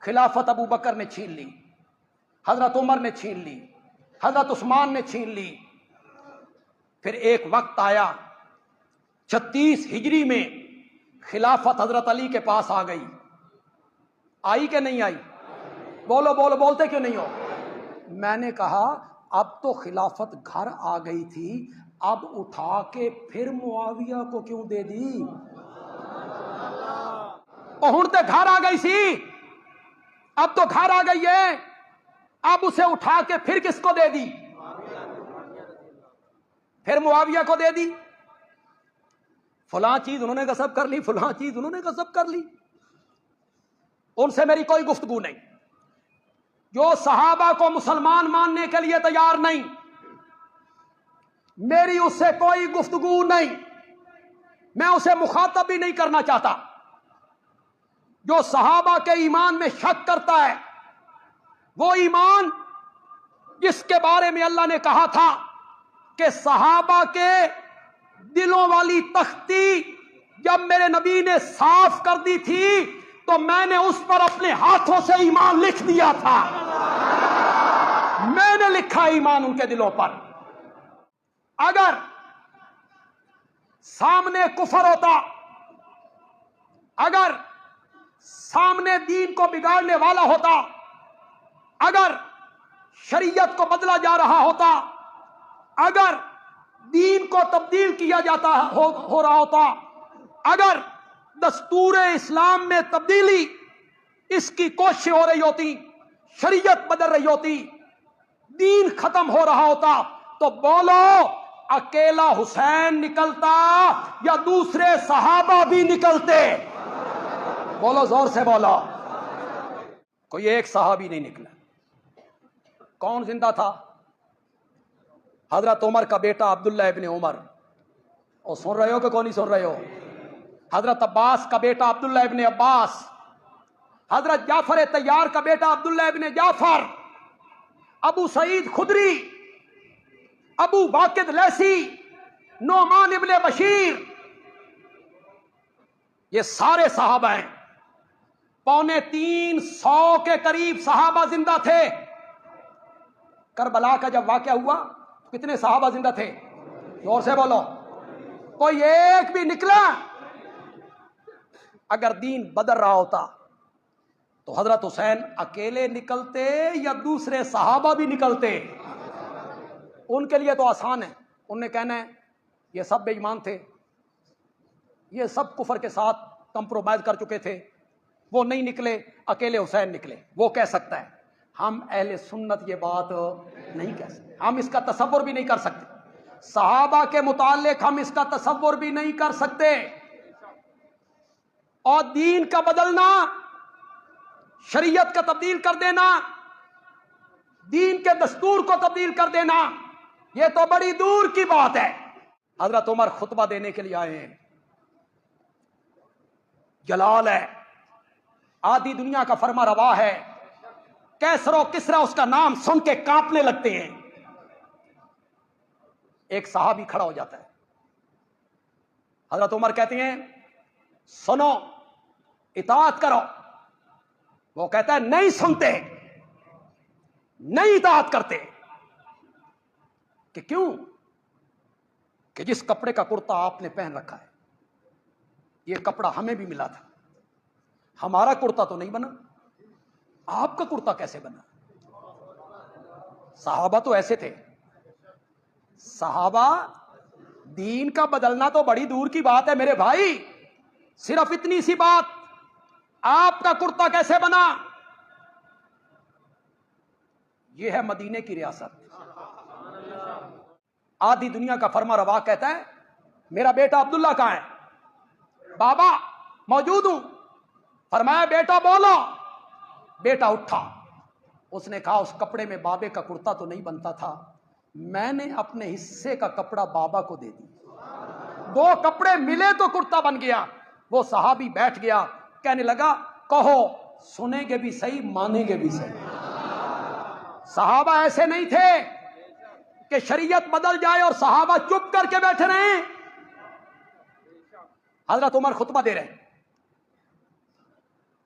خلافت ابو بکر نے چھین لی، حضرت عمر نے چھین لی، حضرت عثمان نے چھین لی۔ پھر ایک وقت آیا 36 ہجری میں خلافت حضرت علی کے پاس آ گئی، آئی کہ نہیں آئی؟ بولو بولو، بولتے کیوں نہیں ہو؟ میں نے کہا اب تو خلافت گھر آ گئی تھی، اب اٹھا کے پھر معاویہ کو کیوں دے دی؟ ہن تے گھر آ گئی سی، اب تو گھر آ گئی ہے، اب اسے اٹھا کے پھر کس کو دے دی؟ پھر معاویہ کو دے دی۔ فلاں چیز انہوں نے غصب کر لی، فلاں چیز انہوں نے غصب کر لی، ان سے میری کوئی گفتگو نہیں۔ جو صحابہ کو مسلمان ماننے کے لیے تیار نہیں، میری اس سے کوئی گفتگو نہیں، میں اسے مخاطب بھی نہیں کرنا چاہتا۔ جو صحابہ کے ایمان میں شک کرتا ہے، وہ ایمان جس کے بارے میں اللہ نے کہا تھا کہ صحابہ کے دلوں والی تختی جب میرے نبی نے صاف کر دی تھی تو میں نے اس پر اپنے ہاتھوں سے ایمان لکھ دیا تھا، میں نے لکھا ایمان ان کے دلوں پر۔ اگر سامنے کفر ہوتا، اگر سامنے دین کو بگاڑنے والا ہوتا، اگر شریعت کو بدلا جا رہا ہوتا، اگر دین کو تبدیل کیا جاتا ہو رہا ہوتا، اگر دستور اسلام میں تبدیلی اس کی کوشش ہو رہی ہوتی، شریعت بدل رہی ہوتی، دین ختم ہو رہا ہوتا، تو بولو اکیلا حسین نکلتا یا دوسرے صحابہ بھی نکلتے؟ بولو زور سے بولو۔ کوئی ایک صحابی نہیں نکلا۔ کون زندہ تھا؟ حضرت عمر کا بیٹا عبداللہ ابن عمر، اور سن رہے ہو کہ کون نہیں سن رہے ہو؟ حضرت عباس کا بیٹا عبداللہ ابن عباس، حضرت جعفر طیار کا بیٹا عبداللہ ابن جعفر، ابو سعید خدری، ابو واقد لیثی، نعمان ابن بشیر، یہ سارے صحابہ ہیں۔ 350 کے قریب صحابہ زندہ تھے۔ کربلا کا جب واقعہ ہوا تو کتنے صحابہ زندہ تھے؟ زور سے بولو۔ کوئی ایک بھی نکلا؟ اگر دین بدل رہا ہوتا تو حضرت حسین اکیلے نکلتے یا دوسرے صحابہ بھی نکلتے؟ ان کے لیے تو آسان ہے، انہوں نے کہنا ہے یہ سب بے ایمان تھے، یہ سب کفر کے ساتھ کمپرومائز کر چکے تھے، وہ نہیں نکلے، اکیلے حسین نکلے۔ وہ کہہ سکتا ہے، ہم اہل سنت یہ بات نہیں کہہ سکتے، ہم اس کا تصور بھی نہیں کر سکتے، صحابہ کے متعلق ہم اس کا تصور بھی نہیں کر سکتے۔ اور دین کا بدلنا، شریعت کا تبدیل کر دینا، دین کے دستور کو تبدیل کر دینا، یہ تو بڑی دور کی بات ہے۔ حضرت عمر خطبہ دینے کے لیے آئے ہیں، جلال ہے، آدھی دنیا کا فرما روا ہے، کیسر و کسرا اس کا نام سن کے کانپنے لگتے ہیں۔ ایک صحابی کھڑا ہو جاتا ہے، حضرت عمر کہتے ہیں سنو، اطاعت کرو۔ وہ کہتا ہے نہیں سنتے، نہیں اطاعت کرتے۔ کہ کیوں؟ کہ جس کپڑے کا کرتا آپ نے پہن رکھا ہے، یہ کپڑا ہمیں بھی ملا تھا، ہمارا کرتا تو نہیں بنا، آپ کا کرتا کیسے بنا؟ صحابہ تو ایسے تھے، صحابہ دین کا بدلنا تو بڑی دور کی بات ہے میرے بھائی، صرف اتنی سی بات، آپ کا کرتا کیسے بنا؟ یہ ہے مدینے کی ریاست۔ آدھی دنیا کا فرما روا کہتا ہے میرا بیٹا عبداللہ کہاں ہے؟ بابا موجود ہوں۔ فرمایا بیٹا بولو۔ بیٹا اٹھا، اس نے کہا اس کپڑے میں بابے کا کرتا تو نہیں بنتا تھا، میں نے اپنے حصے کا کپڑا بابا کو دے دی، 2 کپڑے ملے تو کرتا بن گیا۔ وہ صحابی بیٹھ گیا، کہنے لگا کہو، سنیں گے بھی صحیح، مانیں گے بھی صحیح۔ صحابہ ایسے نہیں تھے کہ شریعت بدل جائے اور صحابہ چپ کر کے بیٹھے رہیں۔ حضرت عمر خطبہ دے رہے ہیں،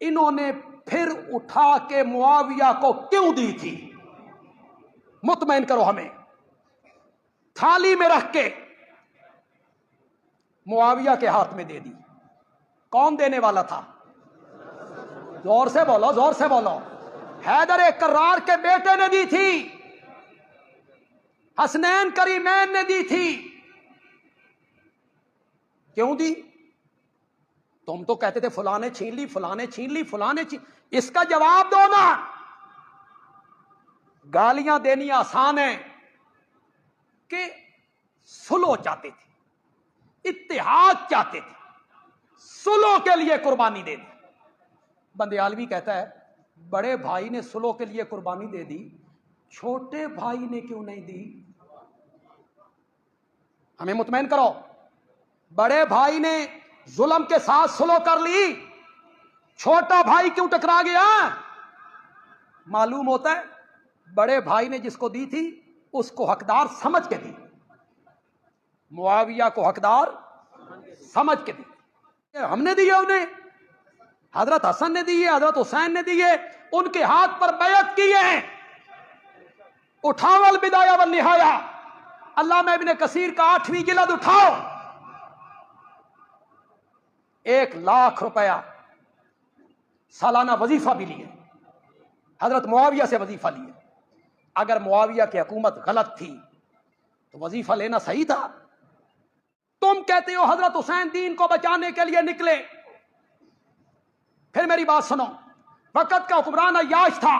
انہوں نے پھر اٹھا کے معاویہ کو کیوں دی تھی؟ مطمئن کرو ہمیں۔ تھالی میں رکھ کے معاویہ کے ہاتھ میں دے دی۔ کون دینے والا تھا؟ زور سے بولو، زور سے بولو۔ حیدر کرار کے بیٹے نے دی تھی، حسنین کریمین نے دی تھی۔ کیوں دی؟ تم تو کہتے تھے فلاں نے چھین لی، فلاں نے چھین لی، فلاں نے چھین۔ اس کا جواب دو نا۔ گالیاں دینی آسان ہے کہ سلو چاہتے تھے، اتحاد چاہتے تھے، سلو کے لیے قربانی دے دی۔ بندیالوی کہتا ہے بڑے بھائی نے سلو کے لیے قربانی دے دی، چھوٹے بھائی نے کیوں نہیں دی؟ ہمیں مطمئن کرو۔ بڑے بھائی نے ظلم کے ساتھ سلو کر لی، چھوٹا بھائی کیوں ٹکرا گیا؟ معلوم ہوتا ہے بڑے بھائی نے جس کو دی تھی اس کو حقدار سمجھ کے دی، معاویہ کو حقدار سمجھ کے دی۔ ہم نے دیے انہیں، حضرت حسن نے دیے، حضرت حسین نے دیے، ان کے ہاتھ پر بیعت کیے ہیں۔ اٹھاؤ البدایہ والنہایہ، علامہ ابن کثیر کا 8ویں جلد اٹھاؤ۔ 1,00,000 روپیہ سالانہ وظیفہ بھی لیے، حضرت معاویہ سے وظیفہ لیے۔ اگر معاویہ کی حکومت غلط تھی تو وظیفہ لینا صحیح تھا۔ تم کہتے ہو حضرت حسین دین کو بچانے کے لیے نکلے۔ پھر میری بات سنو، وقت کا حکمران عیاش تھا،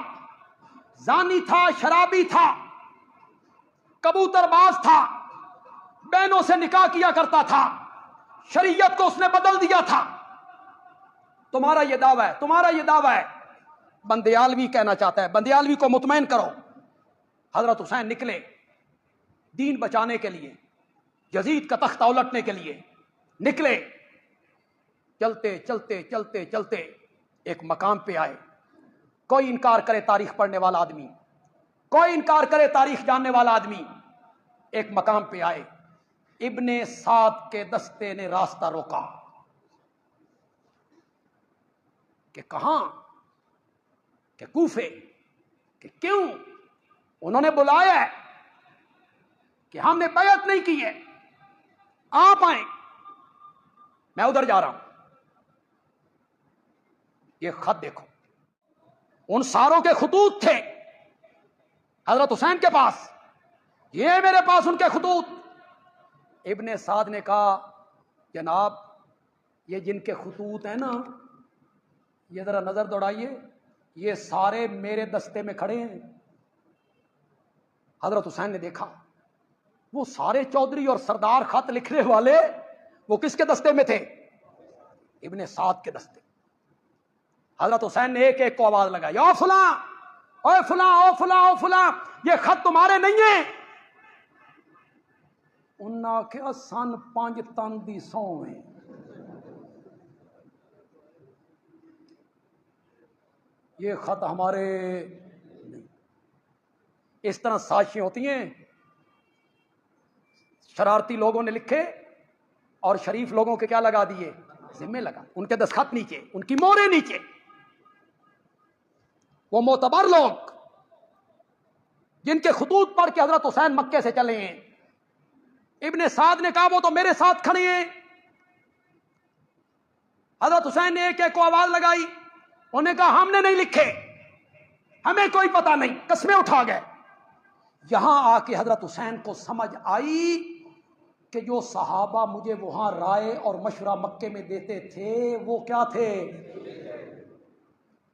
زانی تھا، شرابی تھا، کبوتر باز تھا، بہنوں سے نکاح کیا کرتا تھا، شریعت کو اس نے بدل دیا تھا۔ تمہارا یہ دعویٰ ہے، تمہارا یہ دعویٰ ہے۔ بندیالوی کہنا چاہتا ہے، بندیالوی کو مطمئن کرو، حضرت حسین نکلے دین بچانے کے لیے، یزید کا تختہ الٹنے کے لیے نکلے۔ چلتے چلتے چلتے چلتے ایک مقام پہ آئے۔ کوئی انکار کرے تاریخ پڑھنے والا آدمی، کوئی انکار کرے تاریخ جاننے والا آدمی، ایک مقام پہ آئے۔ ابن سعد کے دستے نے راستہ روکا کہ کہاں؟ کہ کوفے۔ کہ کیوں؟ انہوں نے بلایا ہے کہ ہم نے بیعت نہیں کی ہے، آپ آئیں، میں ادھر جا رہا ہوں۔ یہ خط دیکھو، ان ساروں کے خطوط تھے حضرت حسین کے پاس، یہ میرے پاس ان کے خطوط۔ ابن سعد نے کہا جناب یہ جن کے خطوط ہیں نا، یہ ذرا نظر دوڑائیے، یہ سارے میرے دستے میں کھڑے ہیں۔ حضرت حسین نے دیکھا وہ سارے چودھری اور سردار خط لکھنے والے وہ کس کے دستے میں تھے؟ ابن سعد کے دستے۔ حضرت حسین نے ایک ایک کو آواز لگائی، او فلاں، او فلاں، او فلاں، او فلاں، یہ خط تمہارے نہیں ہیں؟ انہاں کیا سن 5 تن دی سویں، یہ خط ہمارے نہیں۔ اس طرح سازشیں ہوتی ہیں، شرارتی لوگوں نے لکھے اور شریف لوگوں کے کیا لگا دیے؟ ذمے لگا، ان کے دستخط نیچے، ان کی مورے نیچے۔ وہ معتبر لوگ جن کے خطوط پڑھ کے حضرت حسین مکے سے چلے ہیں۔ ابن سعد نے کہا وہ تو میرے ساتھ کھڑے ہیں۔ حضرت حسین نے ایک ایک کو آواز لگائی، انہوں نے کہا ہم نے نہیں لکھے، ہمیں کوئی پتہ نہیں، قسمیں اٹھا گئے۔ یہاں آ کے حضرت حسین کو سمجھ آئی کہ جو صحابہ مجھے وہاں رائے اور مشورہ مکے میں دیتے تھے وہ کیا تھے؟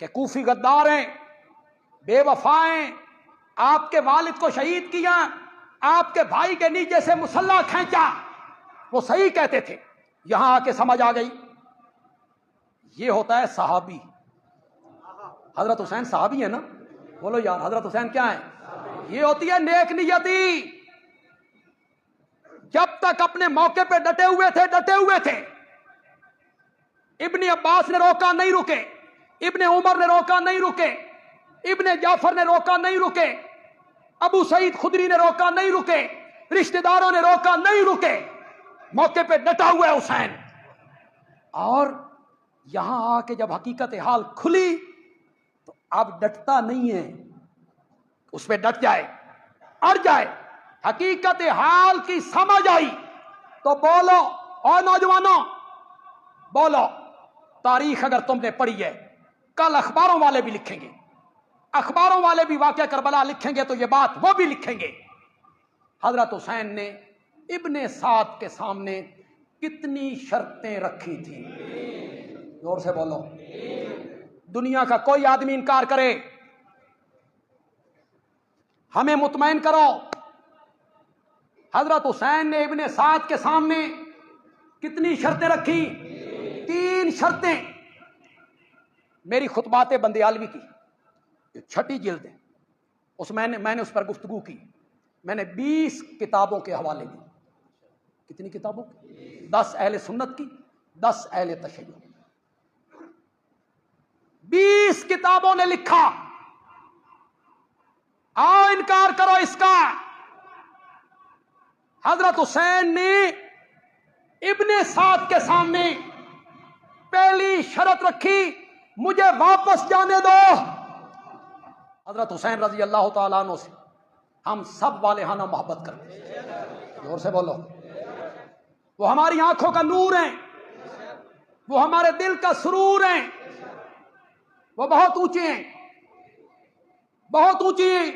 کہ کوفی غدار ہیں، بے وفا ہیں، آپ کے والد کو شہید کیا، آپ کے بھائی کے نیچے سے مسلح کھینچا، وہ صحیح کہتے تھے۔ یہاں آ کے سمجھ آ گئی یہ ہوتا ہے صحابی۔ حضرت حسین صحابی ہے نا؟ بولو یار، حضرت حسین کیا ہے؟ یہ ہوتی ہے نیک نیتی۔ جب تک اپنے موقع پہ ڈٹے ہوئے تھے، ڈٹے ہوئے تھے۔ ابن عباس نے روکا، نہیں رکے، ابن عمر نے روکا، نہیں رکے، ابن جعفر نے روکا، نہیں رکے، ابو سعید خدری نے روکا، نہیں رکے، رشتہ داروں نے روکا، نہیں رکے۔ موقع پہ ڈٹا ہوا ہے حسین، اور یہاں آ کے جب حقیقت حال کھلی تو اب ڈٹتا نہیں ہے، اس پہ ڈٹ جائے، اڑ جائے، حقیقت حال کی سمجھ آئی تو بولو، اور نوجوانوں بولو۔ تاریخ اگر تم نے پڑھی ہے، کل اخباروں والے بھی لکھیں گے، اخباروں والے بھی واقعہ کربلا لکھیں گے تو یہ بات وہ بھی لکھیں گے، حضرت حسین نے ابن سعد کے سامنے کتنی شرطیں رکھی تھی۔ زور سے بولو۔ دنیا کا کوئی آدمی انکار کرے، ہمیں مطمئن کرو، حضرت حسین نے ابن سعد کے سامنے کتنی شرطیں رکھی؟ 3 شرطیں۔ میری خطبات بندیالوی کی جو 6 جلد ہے، میں نے اس پر گفتگو کی، میں نے 20 کتابوں کے حوالے دی۔ کتنی کتابوں؟ 10 اہل سنت کی، 10 اہل تشیع، 20 کتابوں نے لکھا۔ آؤ انکار کرو اس کا۔ حضرت حسین نے ابن سعد کے سامنے پہلی شرط رکھی، مجھے واپس جانے دو۔ حضرت حسین رضی اللہ تعالیٰ عنہ سے ہم سب والہانہ محبت کرتے ہیں، زور سے بولو۔ وہ ہماری آنکھوں کا نور ہیں، وہ ہمارے دل کا سرور ہیں، وہ بہت اونچے ہیں، بہت اونچی ہیں۔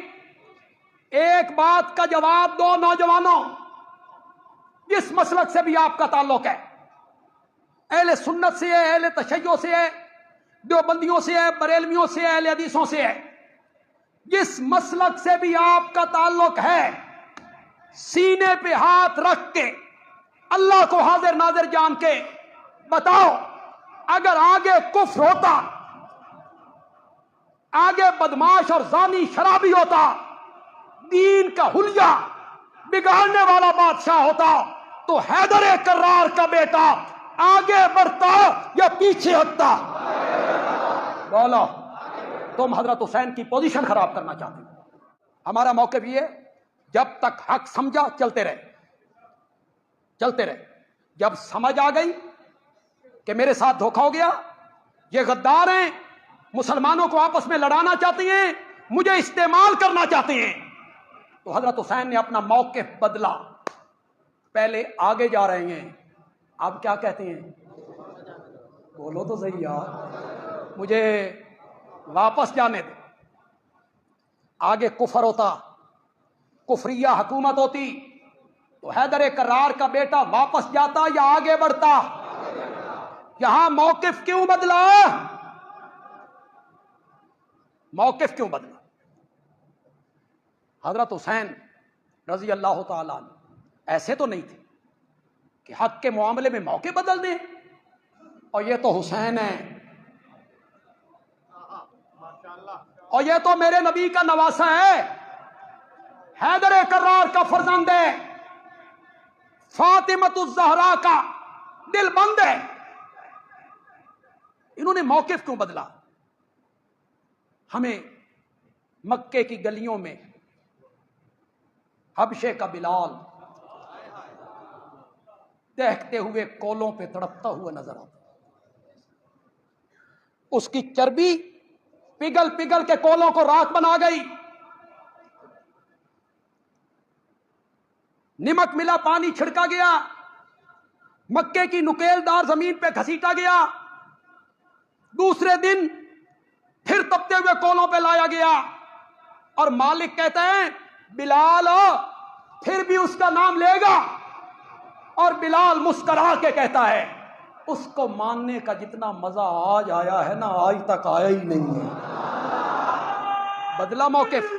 ایک بات کا جواب دو نوجوانوں، جس مسلک سے بھی آپ کا تعلق ہے، اہل سنت سے ہے، اہل تشیع سے ہے، دیوبندیوں سے ہے، بریلویوں سے ہے، اہل حدیثوں سے ہے، جس مسلک سے بھی آپ کا تعلق ہے، سینے پہ ہاتھ رکھ کے اللہ کو حاضر ناظر جان کے بتاؤ، اگر آگے کفر ہوتا، آگے بدماش اور زانی شرابی ہوتا، دین کا حلیہ بگاڑنے والا بادشاہ ہوتا، تو حیدر کرار کا بیٹا آگے بڑھتا یا پیچھے ہٹتا؟ بولو۔ تم حضرت حسین کی پوزیشن خراب کرنا چاہتے ہو۔ ہمارا موقف یہ ہے، جب تک حق سمجھا چلتے رہے، چلتے رہے۔ جب سمجھ آ گئی کہ میرے ساتھ دھوکہ ہو گیا، یہ غدار ہیں، مسلمانوں کو آپس میں لڑانا چاہتے ہیں، مجھے استعمال کرنا چاہتے ہیں، تو حضرت حسین نے اپنا موقف بدلا۔ پہلے آگے جا رہے ہیں، اب کیا کہتے ہیں؟ بولو تو صحیح یار، مجھے واپس جانے دے۔ آگے کفر ہوتا، کفریہ حکومت ہوتی، تو حیدر کرار کا بیٹا واپس جاتا یا آگے بڑھتا؟ یہاں موقف کیوں بدلا؟ موقف کیوں بدلا؟ حضرت حسین رضی اللہ تعالیٰ عنہ ایسے تو نہیں تھے کہ حق کے معاملے میں موقع بدل دیں، اور یہ تو حسین ہے، اور یہ تو میرے نبی کا نواسہ ہے، حیدر کرار کا فرزند ہے، فاطمۃ الزہرا کا دل بند ہے۔ انہوں نے موقف کیوں بدلا؟ ہمیں مکے کی گلیوں میں حبشے کا بلال دہکتے ہوئے کولوں پہ تڑپتا ہوا نظر آتا، اس کی چربی پگھل پگھل کے کولوں کو راکھ بنا گئی، نمک ملا پانی چھڑکا گیا، مکے کی نکیل دار زمین پہ گھسیٹا گیا، دوسرے دن پھر تپتے ہوئے کولوں پہ لایا گیا، اور مالک کہتا ہے بلال پھر بھی اس کا نام لے گا، اور بلال مسکرا کے کہتا ہے اس کو ماننے کا جتنا مزہ آج آیا ہے نا، آج تک آیا ہی نہیں ہے۔ بدلا موقف۔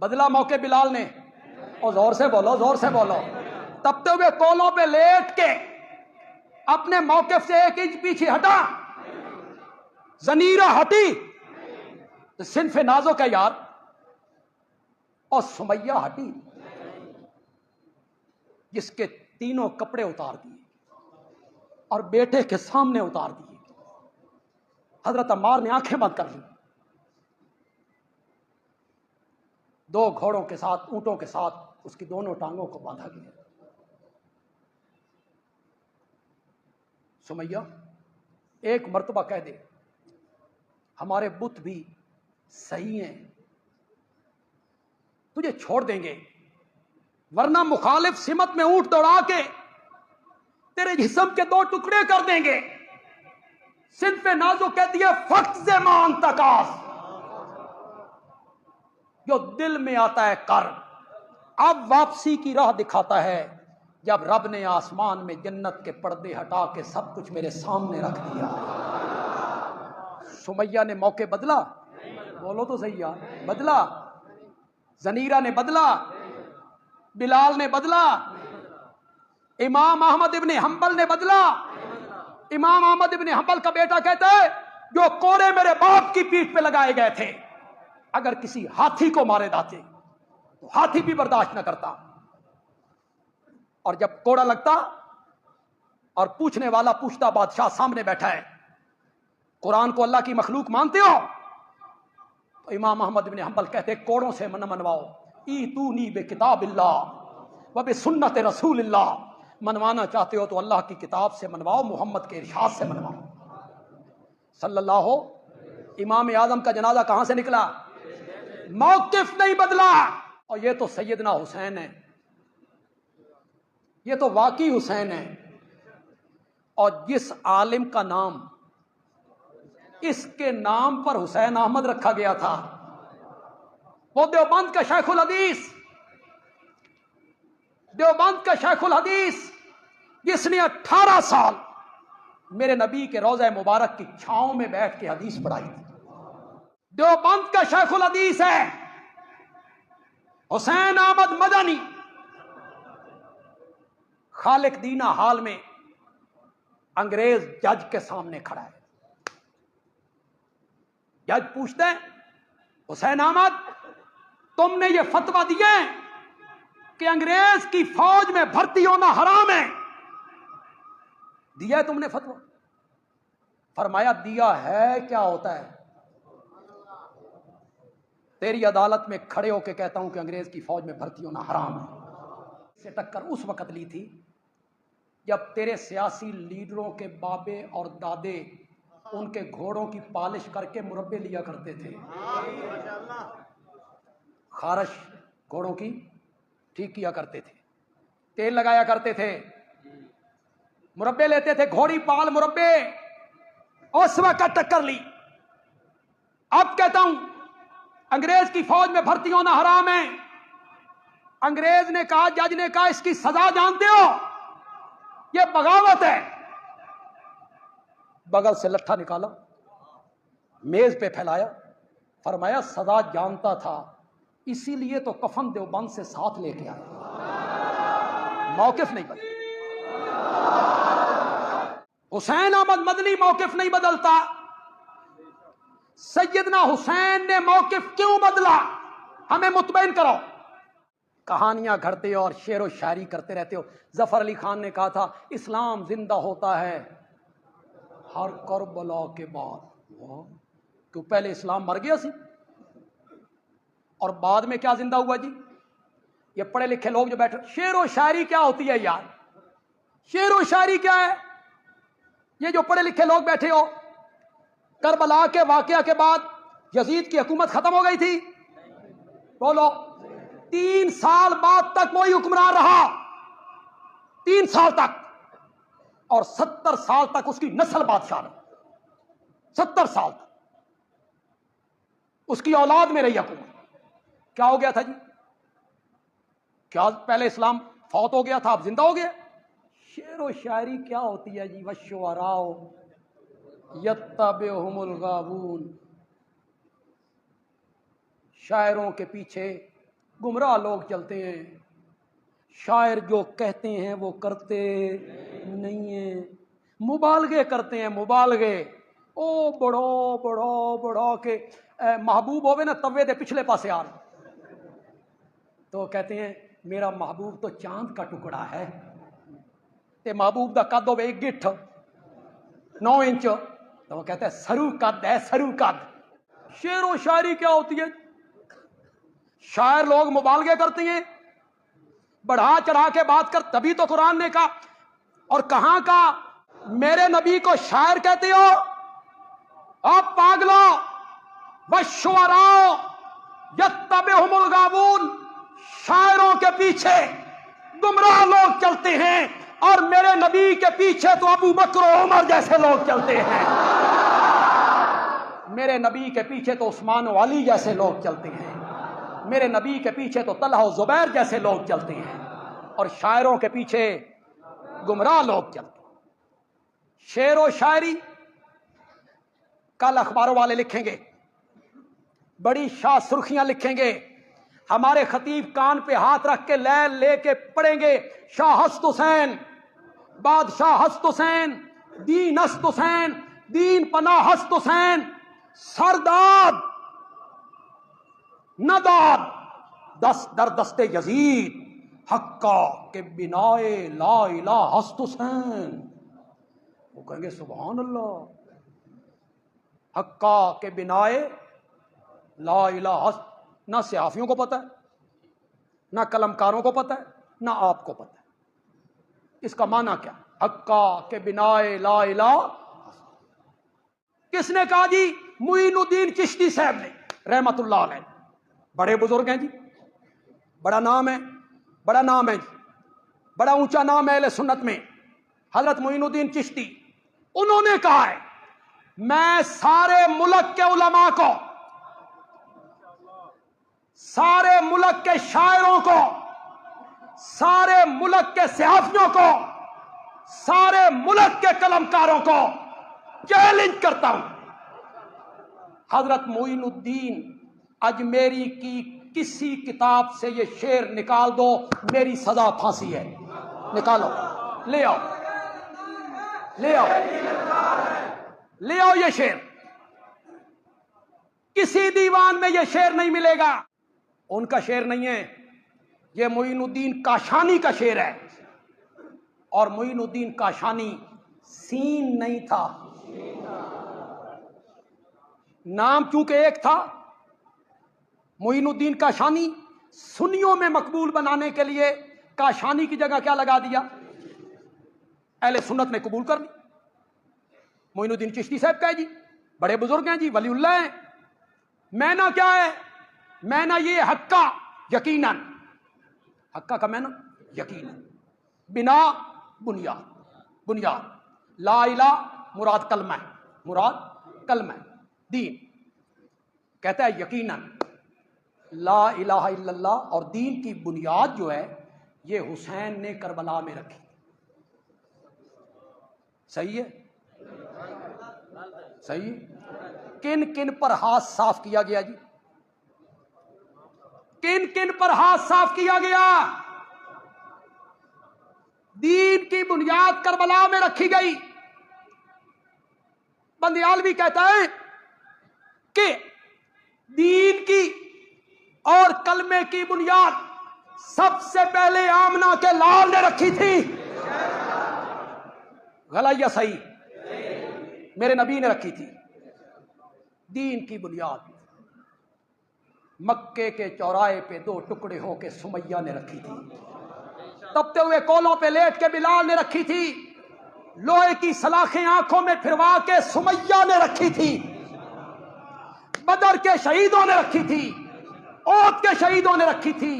بدلا موقع بلال نے، اور زور سے بولو، زور سے بولو۔ تپتے ہوئے کولوں پہ لیٹ کے اپنے موقف سے 1 انچ پیچھے ہٹا، زنیرہ ہٹی تو صنف نازک ہے یار، اور سمیہ ہٹی جس کے تینوں کپڑے اتار دیے اور بیٹے کے سامنے اتار دیے۔ حضرت عمار نے آنکھیں بند کر لی، 2 گھوڑوں کے ساتھ، اونٹوں کے ساتھ اس کی دونوں ٹانگوں کو باندھا گیا، سمیہ ایک مرتبہ کہہ دے ہمارے بت بھی صحیح ہیں، تجھے چھوڑ دیں گے، ورنہ مخالف سمت میں اونٹ دوڑا کے تیرے جسم کے 2 ٹکڑے کر دیں گے۔ صنف نازو کہتی ہے فقط زمان تکاس، جو دل میں آتا ہے کر، اب واپسی کی راہ دکھاتا ہے جب رب نے آسمان میں جنت کے پردے ہٹا کے سب کچھ میرے سامنے رکھ دیا۔ سمیہ نے موقع بدلا، بولو تو صحیح یار، بدلا؟ زنیرہ نے بدلا، بلال نے بدلا، امام احمد ابن حنبل نے بدلا؟ امام احمد ابن حنبل کا بیٹا کہتا ہے جو کوڑے میرے باپ کی پیٹھ پہ لگائے گئے تھے اگر کسی ہاتھی کو مارے جاتے تو ہاتھی بھی برداشت نہ کرتا، اور جب کوڑا لگتا اور پوچھنے والا پوچھتا بادشاہ سامنے بیٹھا ہے قرآن کو اللہ کی مخلوق مانتے ہو؟ تو امام احمد بن حنبل کہتے کوڑوں سے نہ منواؤ، ایتونی بکتاب اللہ و بسنت رسول اللہ، منوانا چاہتے ہو تو اللہ کی کتاب سے منواؤ، محمد کے ارشاد سے منواؤ صلی اللہ ہو۔ امام اعظم کا جنازہ کہاں سے نکلا؟ موقف نہیں بدلا، اور یہ تو سیدنا حسین ہے، یہ تو واقعی حسین ہے، اور جس عالم کا نام اس کے نام پر حسین احمد رکھا گیا تھا وہ دیوبند کا شیخ الحدیث، دیوبند کا شیخ الحدیث جس نے 18 سال میرے نبی کے روضہ مبارک کی چھاؤں میں بیٹھ کے حدیث پڑھائی تھی، دیوبند کا شیخ الحدیث ہے حسین احمد مدنی۔ خالق دینہ حال میں انگریز جج کے سامنے کھڑا ہے، جج پوچھتے ہیں حسین احمد تم نے یہ فتویٰ دیا ہے کہ انگریز کی فوج میں بھرتی ہونا حرام ہے، دیا ہے تم نے فتویٰ؟ فرمایا دیا ہے، کیا ہوتا ہے؟ تیری عدالت میں کھڑے ہو کے کہتا ہوں کہ انگریز کی فوج میں بھرتی ہونا حرام ہے۔ سے ٹکر اس وقت لی تھی جب تیرے سیاسی لیڈروں کے بابے اور دادے ان کے گھوڑوں کی پالش کر کے مربے لیا کرتے تھے، خارش گھوڑوں کی ٹھیک کیا کرتے تھے، تیل لگایا کرتے تھے، مربے لیتے تھے، گھوڑی پال مربے، اس وقت ٹکر لی۔ اب کہتا ہوں انگریز کی فوج میں بھرتی ہونا حرام ہے۔ انگریز نے کہا، جج نے کہا اس کی سزا جانتے ہو؟ یہ بغاوت ہے۔ بغل سے لٹھا نکالا، میز پہ پھیلایا، فرمایا سزا جانتا تھا اسی لیے تو کفن دیوبند سے ساتھ لے کے آیا۔ موقف نہیں بدلا، حسین احمد مدنی موقف نہیں بدلتا، سیدنا حسین نے موقف کیوں بدلا؟ ہمیں مطمئن کرو۔ کہانیاں گھڑتے اور شعر و شاعری کرتے رہتے ہو۔ ظفر علی خان نے کہا تھا اسلام زندہ ہوتا ہے ہر کربلا کے بعد، کیوں پہلے اسلام مر گیا سی اور بعد میں کیا زندہ ہوا جی؟ یہ پڑھے لکھے لوگ جو بیٹھے، شعر و شاعری کیا ہوتی ہے یار؟ شعر و شاعری کیا ہے؟ یہ جو پڑھے لکھے لوگ بیٹھے ہو، کربلا کے واقعہ کے بعد یزید کی حکومت ختم ہو گئی تھی؟ بولو۔ 3 سال بعد تک وہی حکمران رہا، 3 سال تک، اور 70 سال تک اس کی نسل بادشاہ رہی، 70 سال تک اس کی اولاد میں رہی حکومت۔ کیا ہو گیا تھا جی؟ کیا پہلے اسلام فوت ہو گیا تھا اب زندہ ہو گیا؟ شعر و شاعری کیا ہوتی ہے جی؟ وَالشُّعَرَاءُ یَتَّبِعُهُمُ الْغَاوُونَ، شاعروں کے پیچھے گمراہ لوگ چلتے ہیں، شاعر جو کہتے ہیں وہ کرتے نہیں ہیں، مبالغے کرتے ہیں، مبالغے۔ او بڑھو بڑھو بڑھو کے محبوب ہوئے نا توے دے پچھلے پاسے آ رہے تو کہتے ہیں میرا محبوب تو چاند کا ٹکڑا ہے، تے محبوب دا قد ہوئے 1 گٹھ 9 انچ، تو وہ کہتے ہیں سرو قد ہے، سرو قد۔ شعر و شاعری کیا ہوتی ہے؟ شاعر لوگ مبالغے کرتے ہیں، بڑھا چڑھا کے بات کر، تبھی تو قرآن نے کہا، اور کہاں کا میرے نبی کو شاعر کہتے ہو؟ آپ پاگلو، والشعراء یتبعہم الغاوون، شاعروں کے پیچھے گمراہ لوگ چلتے ہیں، اور میرے نبی کے پیچھے تو ابو بکر و عمر جیسے لوگ چلتے ہیں، میرے نبی کے پیچھے تو عثمان و علی جیسے لوگ چلتے ہیں، میرے نبی کے پیچھے تو طلحہ و زبیر جیسے لوگ چلتے ہیں، اور شاعروں کے پیچھے گمراہ لوگ چلتے ہیں۔ شعر و شاعری کل اخباروں والے لکھیں گے، بڑی شاہ سرخیاں لکھیں گے، ہمارے خطیب کان پہ ہاتھ رکھ کے لے کے پڑھیں گے، شاہ ہست حسین، بادشاہ ہست حسین، دین ہست حسین، دین پناہ ہست حسین، سرداد نداد دست در دست یزید، حقا کے بنائے لا الہ ہست حسین۔ وہ کہیں گے سبحان اللہ، حقا کے بنائے لا الہ ہست۔ نہ صحافیوں کو پتہ ہے، نہ قلمکاروں کو پتہ ہے، نہ آپ کو پتہ ہے اس کا معنی کیا، حقا کے بنائے لا الہ۔ کس نے کہا جی؟ معین الدین چشتی صاحب نے رحمت اللہ علیہ، بڑے بزرگ ہیں جی، بڑا نام ہے، بڑا نام ہے جی، بڑا اونچا نام ہے اہل سنت میں، حضرت معین الدین چشتی۔ انہوں نے کہا ہے میں سارے ملک کے علماء کو، سارے ملک کے شاعروں کو، سارے ملک کے صحافیوں کو، سارے ملک کے قلمکاروں کو چیلنج کرتا ہوں، حضرت معین الدین اجمیری کی کسی کتاب سے یہ شعر نکال دو، میری سزا پھانسی ہے، نکالو، لے آؤ، لے آؤ، لے آؤ یہ شعر، کسی دیوان میں یہ شعر نہیں ملے گا، ان کا شعر نہیں ہے، یہ معین الدین کاشانی کا شعر ہے، اور معین الدین کاشانی سین نہیں تھا، نام چونکہ ایک تھا، معین الدین کاشانی، سنیوں میں مقبول بنانے کے لیے کاشانی کی جگہ کیا لگا دیا؟ اہل سنت نے قبول کر لی۔ معین الدین چشتی صاحب کا ہے جی، بڑے بزرگ ہیں جی، ولی اللہ ہیں۔ مینا کیا ہے؟ مینا یہ حقا، یقیناً، حقا کا مینا یقیناً، بنا بنیاد، بنیاد، لا الہ مراد کلمہ ہے، مراد کلمہ ہے، دین کہتا ہے یقیناً لا الہ الا اللہ، اور دین کی بنیاد جو ہے یہ حسین نے کربلا میں رکھی۔ صحیح ہے؟ صحیح ہے؟ کن کن پر ہاتھ صاف کیا گیا جی؟ کن کن پر ہاتھ صاف کیا گیا؟ دین کی بنیاد کربلا میں رکھی گئی۔ بندیالوی کہتا ہے کہ دین کی اور کلمے کی بنیاد سب سے پہلے آمنہ کے لال نے رکھی تھی۔ غلط یا صحیح؟ میرے نبی نے رکھی تھی۔ دین کی بنیاد مکے کے چوراہے پہ دو ٹکڑے ہو کے سمیہ نے رکھی تھی، تپتے ہوئے کولوں پہ لیٹ کے بلال نے رکھی تھی، لوہے کی سلاخیں آنکھوں میں پھروا کے سمیہ نے رکھی تھی، بدر کے شہیدوں نے رکھی تھی، احد کے شہیدوں نے رکھی تھی،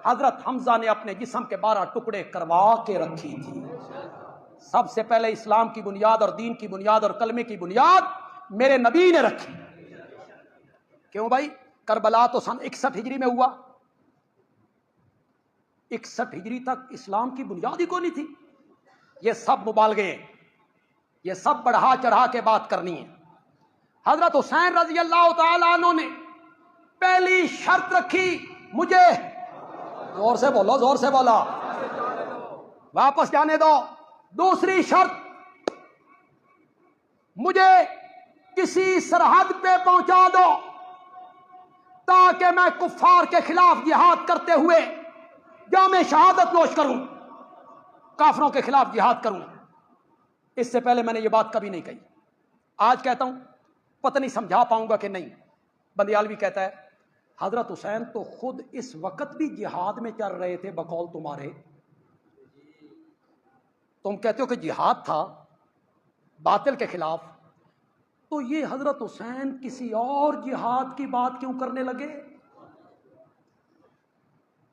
حضرت حمزہ نے اپنے جسم کے 12 ٹکڑے کروا کے رکھی تھی۔ سب سے پہلے اسلام کی بنیاد اور دین کی بنیاد اور کلمے کی بنیاد میرے نبی نے رکھی۔ کیوں بھائی؟ کربلا تو سن 61 ہجری میں ہوا، 61 ہجری تک اسلام کی بنیاد ہی کوئی نہیں تھی۔ یہ سب مبالغے ہیں، یہ سب بڑھا چڑھا کے بات کرنی ہے۔ حضرت حسین رضی اللہ تعالیٰ عنہ نے پہلی شرط رکھی، مجھے زور سے بولو، زور سے بولا، واپس جانے دو۔ دوسری شرط، مجھے کسی سرحد پہ پہنچا دو تاکہ میں کفار کے خلاف جہاد کرتے ہوئے جام شہادت نوش کروں، کافروں کے خلاف جہاد کروں۔ اس سے پہلے میں نے یہ بات کبھی نہیں کہی، آج کہتا ہوں، پتہ نہیں سمجھا پاؤں گا کہ نہیں۔ بندیالوی کہتا ہے حضرت حسین تو خود اس وقت بھی جہاد میں چل رہے تھے بقول تمہارے، تم کہتے ہو کہ جہاد تھا، باطل کے خلاف، تو یہ حضرت حسین کسی اور جہاد کی بات کیوں کرنے لگے؟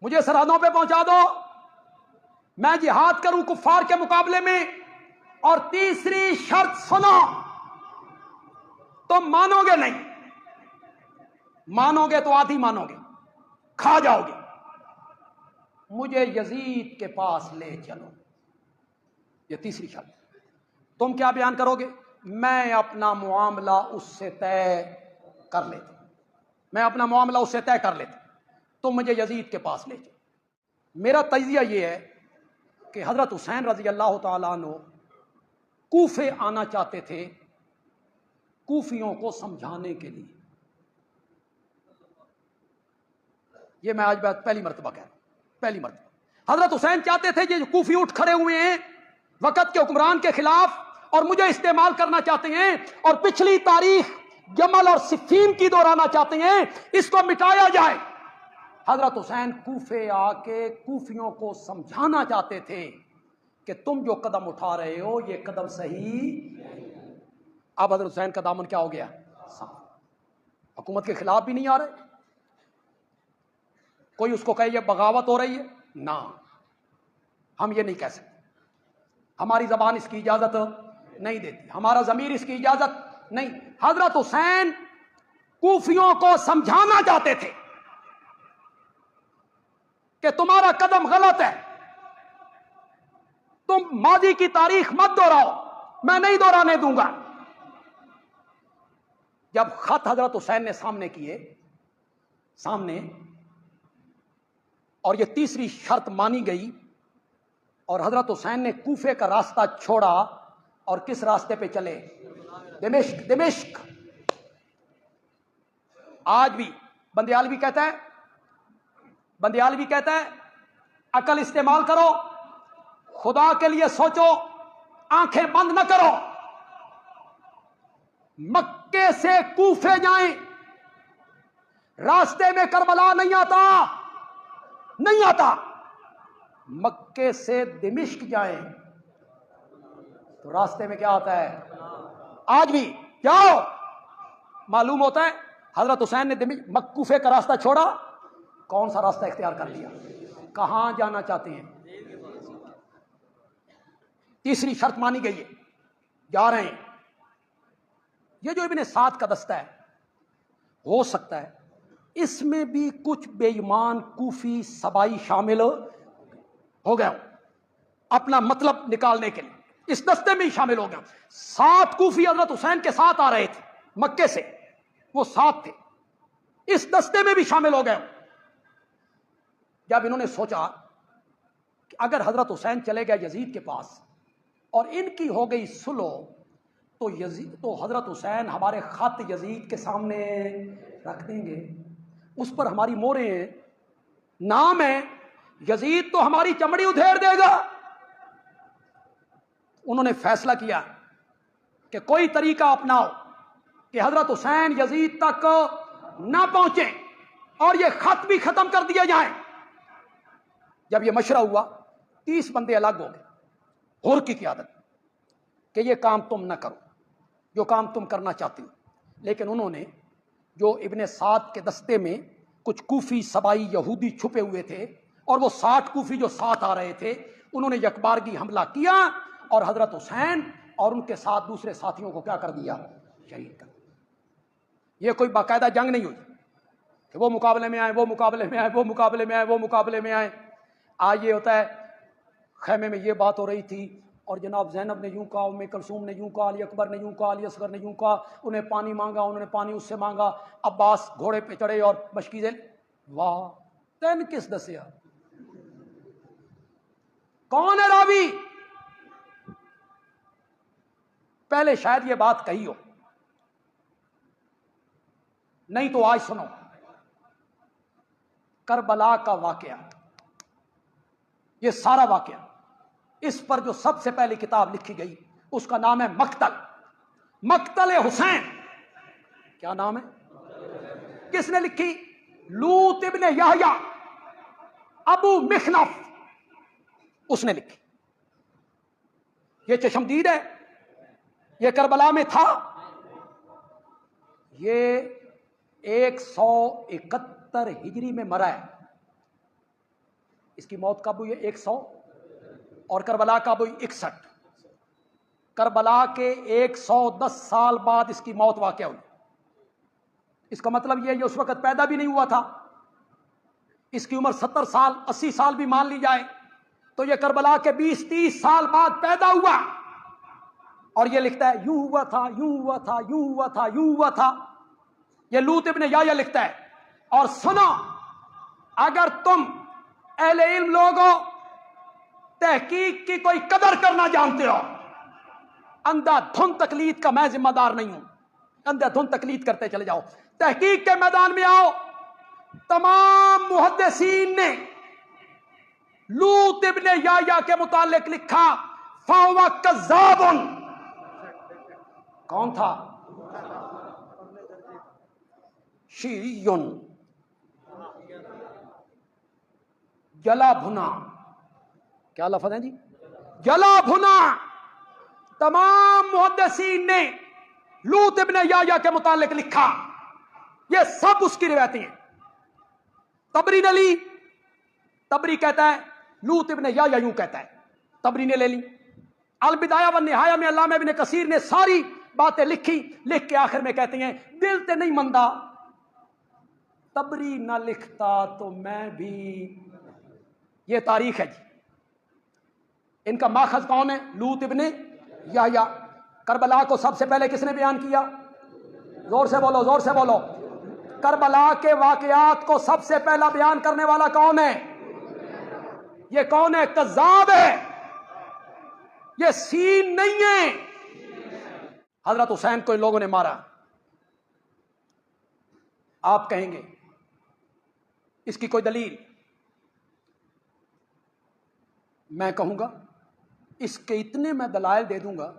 مجھے سرحدوں پہ پہنچا دو، میں جہاد کروں کفار کے مقابلے میں، اور تیسری شرط سنو، تم مانو گے نہیں، مانو گے تو آدھی مانو گے، کھا جاؤ گے، مجھے یزید کے پاس لے چلو، یہ تیسری شرط۔ تم کیا بیان کرو گے؟ میں اپنا معاملہ اس سے طے کر لیتا، میں اپنا معاملہ اس سے طے کر لیتا، تم مجھے یزید کے پاس لے چلو۔ میرا تجزیہ یہ ہے کہ حضرت حسین رضی اللہ تعالیٰ عنہ کوفے آنا چاہتے تھے کوفیوں کو سمجھانے کے لیے۔ یہ میں آج پہلی مرتبہ کہہ رہا ہوں، پہلی مرتبہ حضرت حسین چاہتے تھے جو کوفی اٹھ کھڑے ہوئے ہیں وقت کے حکمران کے خلاف اور مجھے استعمال کرنا چاہتے ہیں، اور پچھلی تاریخ جمل اور صفین کی دہرانا چاہتے ہیں، اس کو مٹایا جائے۔ حضرت حسین کوفے آ کے کوفیوں کو سمجھانا چاہتے تھے کہ تم جو قدم اٹھا رہے ہو یہ قدم صحیح۔ اب حضرت حسین کا دامن کیا ہو گیا؟ حکومت کے خلاف بھی نہیں آ رہے، کوئی اس کو کہے یہ بغاوت ہو رہی ہے، نہ، ہم یہ نہیں کہہ سکتے، ہماری زبان اس کی اجازت نہیں دیتی، ہمارا ضمیر اس کی اجازت نہیں۔ حضرت حسین کوفیوں کو سمجھانا چاہتے تھے کہ تمہارا قدم غلط ہے، تم ماضی کی تاریخ مت دہراؤ، میں نہیں دہرانے دوں گا۔ جب خط حضرت حسین نے سامنے کیے، سامنے، اور یہ تیسری شرط مانی گئی، اور حضرت حسین نے کوفے کا راستہ چھوڑا اور کس راستے پہ چلے؟ دمشق۔ دمشق آج بھی بندیالوی کہتا ہے، بندیالوی کہتا ہے عقل استعمال کرو، خدا کے لیے سوچو، آنکھیں بند نہ کرو۔ مکے سے کوفے جائیں، راستے میں کربلا نہیں آتا، نہیں آتا۔ مکے سے دمشق جائیں تو راستے میں کیا آتا ہے؟ آج بھی جاؤ، معلوم ہوتا ہے حضرت حسین نے کوفے کا راستہ چھوڑا، کون سا راستہ اختیار کر لیا؟ کہاں جانا چاہتے ہیں؟ تیسری شرط مانی گئی ہے، جا رہے ہیں۔ یہ جو ابن سعد کا دستہ ہے، ہو سکتا ہے اس میں بھی کچھ بے ایمان کوفی سبائی شامل ہو گیا، اپنا مطلب نکالنے کے لیے اس دستے میں ہی شامل ہو گیا۔ 7 کوفی حضرت حسین کے ساتھ آ رہے تھے مکے سے، وہ 7 تھے، اس دستے میں بھی شامل ہو گئے۔ جب انہوں نے سوچا کہ اگر حضرت حسین چلے گئے یزید کے پاس اور ان کی ہو گئی صلح، تو حضرت حسین ہمارے خط یزید کے سامنے رکھ دیں گے، اس پر ہماری موریں ہیں، نام ہے، یزید تو ہماری چمڑی ادھیڑ دے گا۔ انہوں نے فیصلہ کیا کہ کوئی طریقہ اپناؤ کہ حضرت حسین یزید تک نہ پہنچیں اور یہ خط بھی ختم کر دیے جائیں۔ جب یہ مشورہ ہوا، 30 بندے الگ ہو گئے، حر کی قیادت، کہ یہ کام تم نہ کرو جو کام تم کرنا چاہتے ہو۔ لیکن انہوں نے، جو ابن سعد کے دستے میں کچھ کوفی سبائی یہودی چھپے ہوئے تھے، اور وہ 60 کوفی جو ساتھ آ رہے تھے، انہوں نے یکبارگی حملہ کیا اور حضرت حسین اور ان کے ساتھ دوسرے ساتھیوں کو کیا کر دیا؟ شہید کر دیا۔ یہ کوئی باقاعدہ جنگ نہیں ہوئی کہ وہ مقابلے میں آئے، وہ مقابلے میں آئے، وہ مقابلے میں آئے، وہ مقابلے میں آئے۔ آج یہ ہوتا ہے خیمے میں یہ بات ہو رہی تھی اور جناب زینب نے یوں کہا، ام کلثوم نے یوں کہا، علی اکبر نے یوں کہا، علی اصغر نے یوں کہا، انہیں پانی مانگا، انہوں نے پانی اس سے مانگا، عباس گھوڑے پہ چڑھے اور مشکیزیں، واہ تین کس دسیا؟ کون ہے راوی؟ پہلے شاید یہ بات کہی ہو، نہیں تو آج سنو کربلا کا واقعہ، یہ سارا واقعہ، اس پر جو سب سے پہلی کتاب لکھی گئی اس کا نام ہے مقتل، مقتل حسین۔ کیا نام ہے؟ کس نے لکھی؟ لوط ابن یحییٰ ابو مخنف، اس نے لکھی۔ یہ چشمدید ہے، یہ کربلا میں تھا. یہ 171 ہجری میں مرا ہے. اس کی موت کب ہوئی ہے؟ 100. اور کربلا کب ہوئی؟ 61. کربلا کے 110 سال بعد اس کی موت واقع ہوئی. اس کا مطلب یہ اس وقت پیدا بھی نہیں ہوا تھا. اس کی عمر 70 سال 80 سال بھی مان لی جائے تو یہ کربلا کے 20-30 سال بعد پیدا ہوا. اور یہ لکھتا ہے یوں ہوا تھا، یوں ہوا تھا، یوں ہوا تھا، یوں ہوا تھا. یہ لوط ابن یحییٰ لکھتا ہے. اور سنو، اگر تم اہل علم لوگوں تحقیق کی کوئی قدر کرنا جانتے ہو، اندھا دھند تقلید کا میں ذمہ دار نہیں ہوں. اندھا دھند تقلید کرتے چلے جاؤ. تحقیق کے میدان میں آؤ. تمام محدثین نے لوط ابن یحییٰ کے متعلق لکھا فَهُوَ كَذَّابٌ. کون تھا؟ شیعیٌ جلا بھنا. کیا لفظ ہے جی؟ جلا بھنا. تمام محدثین نے لوط ابن یحییٰ کے متعلق لکھا. یہ سب اس کی روایتیں ہیں. طبری نے لی. طبری کہتا ہے لوط ابن یحییٰ یوں کہتا ہے. طبری نے لے لی. البدایہ والنہایہ میں علامہ ابن کثیر نے ساری باتیں لکھی. لکھ کے آخر میں کہتے ہیں دل تے نہیں مندا، طبری نہ لکھتا تو میں بھی. یہ تاریخ ہے جی. ان کا ماخذ کون ہے؟ لوط ابن یحییٰ. کربلا کو سب سے پہلے کس نے بیان کیا؟ زور سے بولو، زور سے بولو. کربلا کے واقعات کو سب سے پہلا بیان کرنے والا کون ہے؟ یہ کون ہے؟ کذاب ہے. یہ سین نہیں ہے. حضرت حسین کو ان لوگوں نے مارا. آپ کہیں گے اس کی کوئی دلیل؟ میں کہوں گا اس کے اتنے میں دلائل دے دوں گا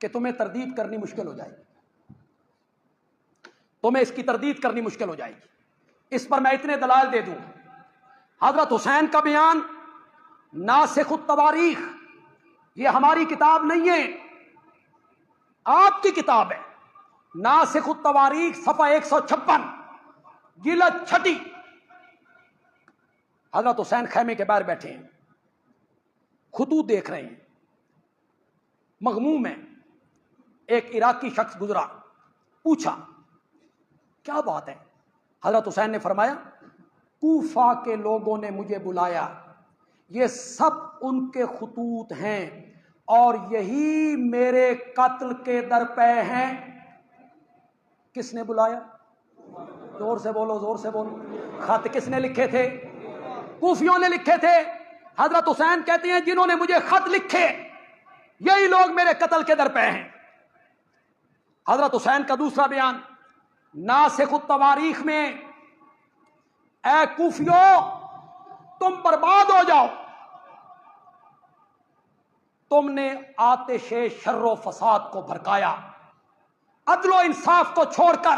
کہ تمہیں تردید کرنی مشکل ہو جائے گی. تمہیں اس کی تردید کرنی مشکل ہو جائے گی. اس پر میں اتنے دلائل دے دوں گا. حضرت حسین کا بیان ناسخ التواریخ، یہ ہماری کتاب نہیں ہے، آپ کی کتاب ہے. ناسخ التواریخ صفحہ 156 جلد 6. حضرت حسین خیمے کے باہر بیٹھے ہیں، خطوط دیکھ رہے ہیں، مغموم ہیں. ایک عراقی شخص گزرا، پوچھا کیا بات ہے؟ حضرت حسین نے فرمایا کوفہ کے لوگوں نے مجھے بلایا، یہ سب ان کے خطوط ہیں اور یہی میرے قتل کے درپے ہیں. کس نے بلایا؟ زور سے بولو، زور سے بولو. خط کس نے لکھے تھے؟ کوفیوں نے لکھے تھے. حضرت حسین کہتے ہیں جنہوں نے مجھے خط لکھے یہی لوگ میرے قتل کے درپے ہیں. حضرت حسین کا دوسرا بیان ناسخ التواریخ میں، اے کوفیوں تم برباد ہو جاؤ، تم نے آتش شر و فساد کو بھڑکایا، عدل و انصاف کو چھوڑ کر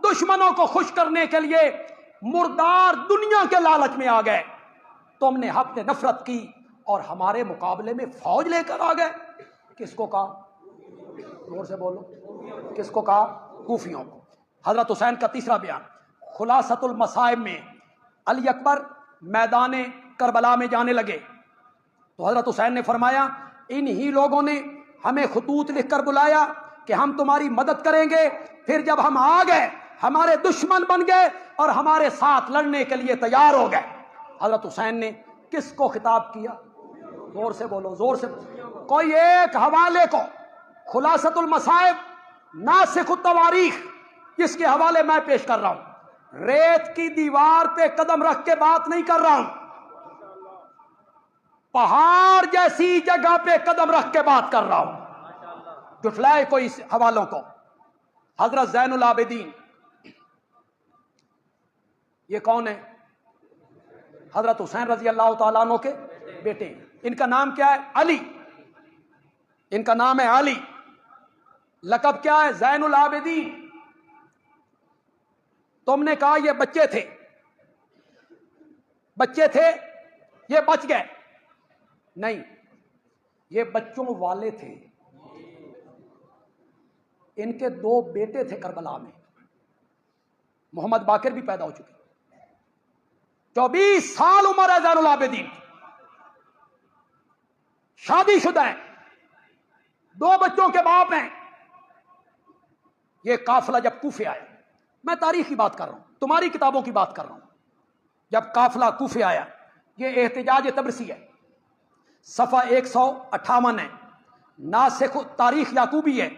دشمنوں کو خوش کرنے کے لیے مردار دنیا کے لالچ میں آ گئے. تم نے حق نفرت کی اور ہمارے مقابلے میں فوج لے کر آ گئے. کس کو کہا؟ زور سے بولو. کس کو کہا؟ کوفیوں کو. حضرت حسین کا تیسرا بیان خلاصۃ المصائب میں، علی اکبر میدان کربلا میں جانے لگے تو حضرت حسین نے فرمایا انہی لوگوں نے ہمیں خطوط لکھ کر بلایا کہ ہم تمہاری مدد کریں گے. پھر جب ہم آ گئے ہمارے دشمن بن گئے اور ہمارے ساتھ لڑنے کے لیے تیار ہو گئے. حضرت حسین نے کس کو خطاب کیا؟ زور سے بولو، زور سے. کوئی ایک حوالے کو خلاصۃ المصائب ناسخ التواریخ اس کے حوالے میں پیش کر رہا ہوں. ریت کی دیوار پہ قدم رکھ کے بات نہیں کر رہا ہوں، پہاڑ جیسی جگہ پہ قدم رکھ کے بات کر رہا ہوں. جٹلائے کوئی اس حوالوں کو. حضرت زین العابدین، یہ کون ہے؟ حضرت حسین رضی اللہ تعالیٰ عنہ کے بیٹے. ان کا نام کیا ہے؟ علی. ان کا نام ہے علی. لقب کیا ہے؟ زین العابدین. تم نے کہا یہ بچے تھے، بچے تھے یہ بچ گئے. نہیں، یہ بچوں والے تھے. ان کے 2 بیٹے تھے کربلا میں، محمد باقر بھی پیدا ہو چکے، 24 سال عمر ہے زین العابدین، شادی شدہ ہیں، 2 بچوں کے باپ ہیں۔ یہ قافلہ جب کوفے آیا، میں تاریخ کی بات کر رہا ہوں، تمہاری کتابوں کی بات کر رہا ہوں، جب قافلہ کوفے آیا، یہ احتجاج تبرسی ہے، صفحہ 158 ہے، ناسخ تاریخ یعقوبی ہے،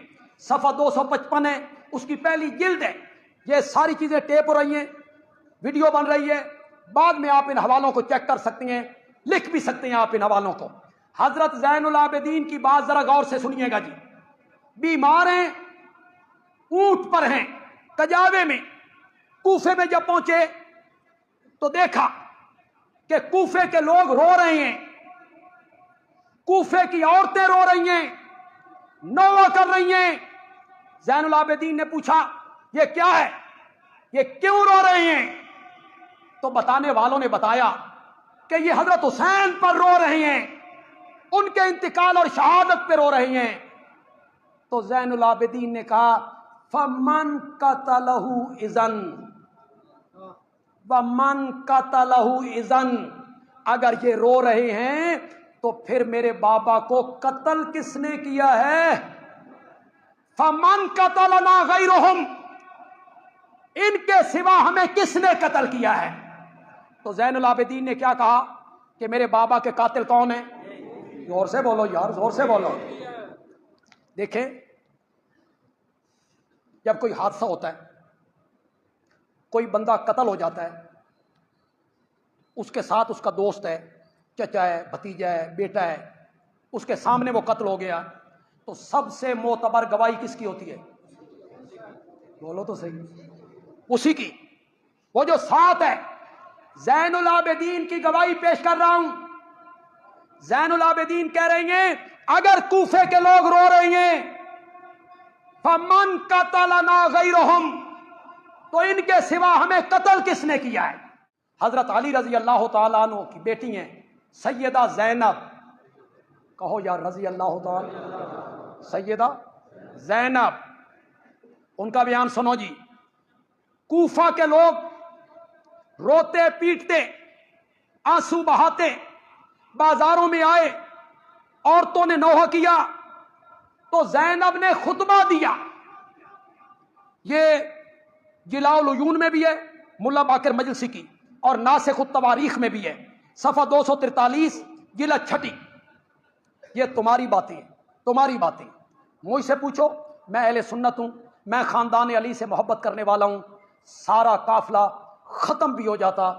صفحہ 255 ہے، اس کی پہلی جلد ہے۔ یہ ساری چیزیں ٹیپ ہو رہی ہیں، ویڈیو بن رہی ہے، بعد میں آپ ان حوالوں کو چیک کر سکتے ہیں، لکھ بھی سکتے ہیں آپ ان حوالوں کو۔ حضرت زین العابدین کی بات ذرا غور سے سنیے گا جی۔ بیمار ہیں، اونٹ پر ہیں، کجاوے میں، کوفے میں جب پہنچے تو دیکھا کہ کوفے کے لوگ رو رہے ہیں، کوفے کی عورتیں رو رہی ہیں، نوح کر رہی ہیں۔ زین العابدین نے پوچھا یہ کیا ہے، یہ کیوں رو رہے ہیں؟ تو بتانے والوں نے بتایا کہ یہ حضرت حسین پر رو رہے ہیں، ان کے انتقال اور شہادت پہ رو رہے ہیں۔ تو زین العابدین نے کہا فمن قتلہ اذن، ومن قتلہ اذن، اگر یہ رو رہے ہیں تو پھر میرے بابا کو قتل کس نے کیا ہے؟ فمن قتلنا غیرہم، ان کے سوا ہمیں کس نے قتل کیا ہے؟ تو زین العابدین نے کیا کہا کہ میرے بابا کے قاتل کون ہیں؟ زور سے بولو یار، زور سے بولو۔ دیکھیں، جب کوئی حادثہ ہوتا ہے، کوئی بندہ قتل ہو جاتا ہے، اس کے ساتھ اس کا دوست ہے، چچا ہے، بھتیجا ہے، بیٹا ہے، اس کے سامنے وہ قتل ہو گیا، تو سب سے معتبر گواہی کس کی ہوتی ہے؟ بولو تو صحیح، اسی کی۔ وہ جو ساتھ ہے، زین العابدین کی گواہی پیش کر رہا ہوں۔ زین العابدین کہہ رہے ہیں اگر کوفے کے لوگ رو رہے ہیں فمن قتلنا غیرہم، تو ان کے سوا ہمیں قتل کس نے کیا ہے؟ حضرت علی رضی اللہ تعالیٰ عنہ کی بیٹی ہیں سیدہ زینب، کہو یار رضی اللہ تعالیٰ، سیدہ زینب، ان کا بیان سنو جی۔ کوفہ کے لوگ روتے پیٹتے، آنسو بہاتے بازاروں میں آئے، عورتوں نے نوحہ کیا، تو زینب نے خطبہ دیا۔ یہ جلاء العیون میں بھی ہے ملا باقر مجلسی کی، اور ناسخ التواریخ میں بھی ہے، صفحہ 243 جلد 6۔ یہ تمہاری باتیں ہیں، تمہاری باتیں، مجھ سے پوچھو، میں اہل سنت ہوں، میں خاندان علی سے محبت کرنے والا ہوں، سارا قافلہ ختم بھی ہو جاتا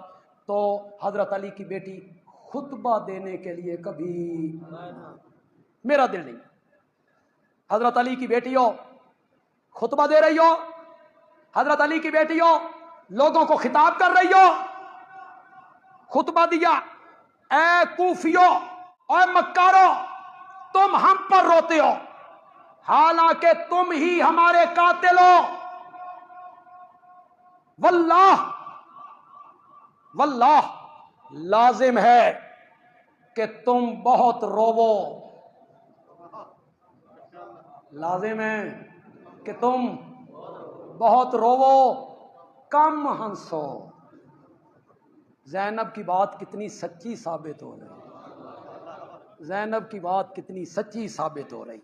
تو حضرت علی کی بیٹی خطبہ دینے کے لیے کبھی میرا دل نہیں۔ حضرت علی کی بیٹی ہو، خطبہ دے رہی ہو، حضرت علی کی بیٹی ہو، لوگوں کو خطاب کر رہی ہو، خطبہ دیا، اے کوفیو، اے مکارو، تم ہم پر روتے ہو حالانکہ تم ہی ہمارے قاتل ہو، واللہ واللہ لازم ہے کہ تم بہت روو، لازم ہے کہ تم بہت روو، کم ہنسو۔ زینب کی بات کتنی سچی ثابت ہو رہی، زینب کی بات کتنی سچی ثابت ہو رہی۔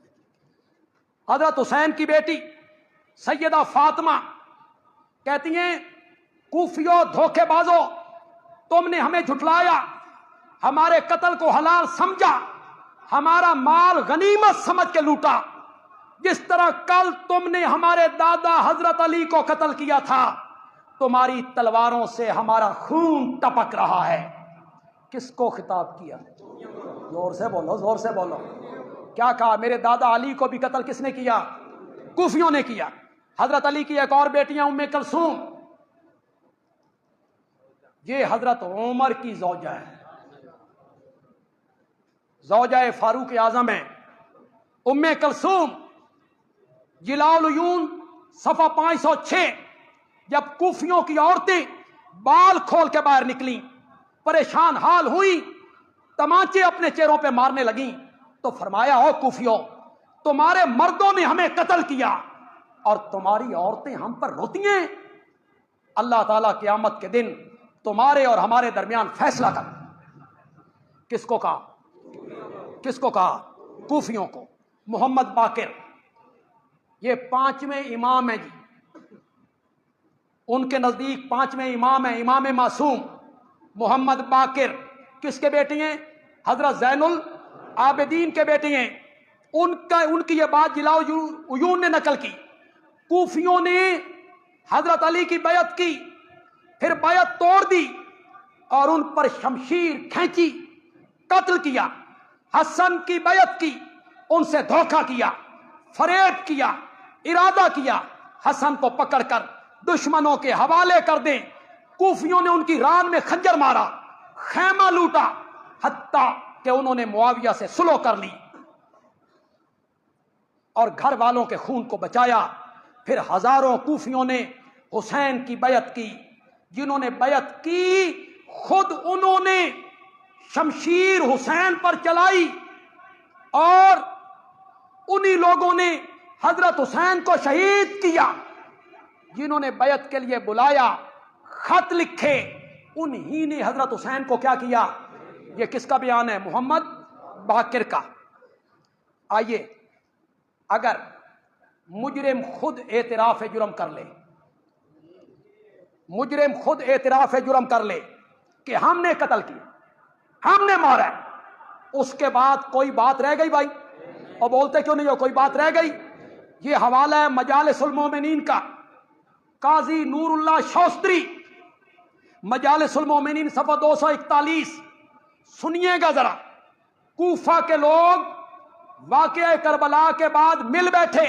حضرت حسین کی بیٹی سیدہ فاطمہ کہتی ہیں کوفیو دھوکے بازو، تم نے ہمیں جھٹلایا، ہمارے قتل کو حلال سمجھا، ہمارا مال غنیمت سمجھ کے لوٹا، جس طرح کل تم نے ہمارے دادا حضرت علی کو قتل کیا تھا، تمہاری تلواروں سے ہمارا خون ٹپک رہا ہے۔ کس کو خطاب کیا؟ زور سے بولو، زور سے بولو۔ کیا کہا؟ میرے دادا علی کو بھی قتل کس نے کیا؟ کوفیوں نے کیا۔ حضرت علی کی ایک اور بیٹیاں ام کلثوم، یہ حضرت عمر کی زوجہ ہے، زوجہ فاروق اعظم ہے، ام کلثوم، جلاء العیون صفحہ 506۔ جب کوفیوں کی عورتیں بال کھول کے باہر نکلیں، پریشان حال ہوئی، تمانچے اپنے چہروں پہ مارنے لگیں، تو فرمایا او کوفیوں، تمہارے مردوں نے ہمیں قتل کیا، اور تمہاری عورتیں ہم پر روتی ہیں، اللہ تعالیٰ قیامت کے دن تمہارے اور ہمارے درمیان فیصلہ کر۔ کس کو کہا؟ کس کو کہا؟ کوفیوں کو۔ محمد باقر یہ 5ویں امام ہیں جی، ان کے نزدیک 5ویں امام ہیں، امام معصوم محمد باقر۔ کس کے بیٹے ہیں؟ حضرت زین العابدین کے بیٹے ہیں۔ ان کی یہ بات جلاؤ عیون نے نقل کی۔ کوفیوں نے حضرت علی کی بیعت کی، پھر بیعت توڑ دی اور ان پر شمشیر کھینچی، قتل کیا۔ حسن کی بیعت کی، ان سے دھوکہ کیا، فریب کیا، ارادہ کیا حسن کو پکڑ کر دشمنوں کے حوالے کر دیں۔ کوفیوں نے ان کی ران میں خنجر مارا، خیمہ لوٹا، حتیٰ کہ انہوں نے معاویہ سے صلح کر لی اور گھر والوں کے خون کو بچایا۔ پھر ہزاروں کوفیوں نے حسین کی بیعت کی۔ جنہوں نے بیعت کی خود انہوں نے شمشیر حسین پر چلائی، اور انہی لوگوں نے حضرت حسین کو شہید کیا۔ جنہوں نے بیعت کے لیے بلایا، خط لکھے، انہی نے حضرت حسین کو کیا کیا؟ یہ کس کا بیان ہے؟ محمد باقر کا۔ آئیے، اگر مجرم خود اعتراف جرم کر لے، مجرم خود اعتراف جرم کر لے کہ ہم نے قتل کیا، ہم نے مارا ہے، اس کے بعد کوئی بات رہ گئی بھائی؟ اور بولتے کیوں نہیں ہو کوئی بات رہ گئی؟ یہ حوالہ ہے مجالس المومنین کا، قاضی نور اللہ شوستری، مجالس المومنین صفحہ 241۔ سنیے گا ذرا، کوفہ کے لوگ واقعہ کربلا کے بعد مل بیٹھے،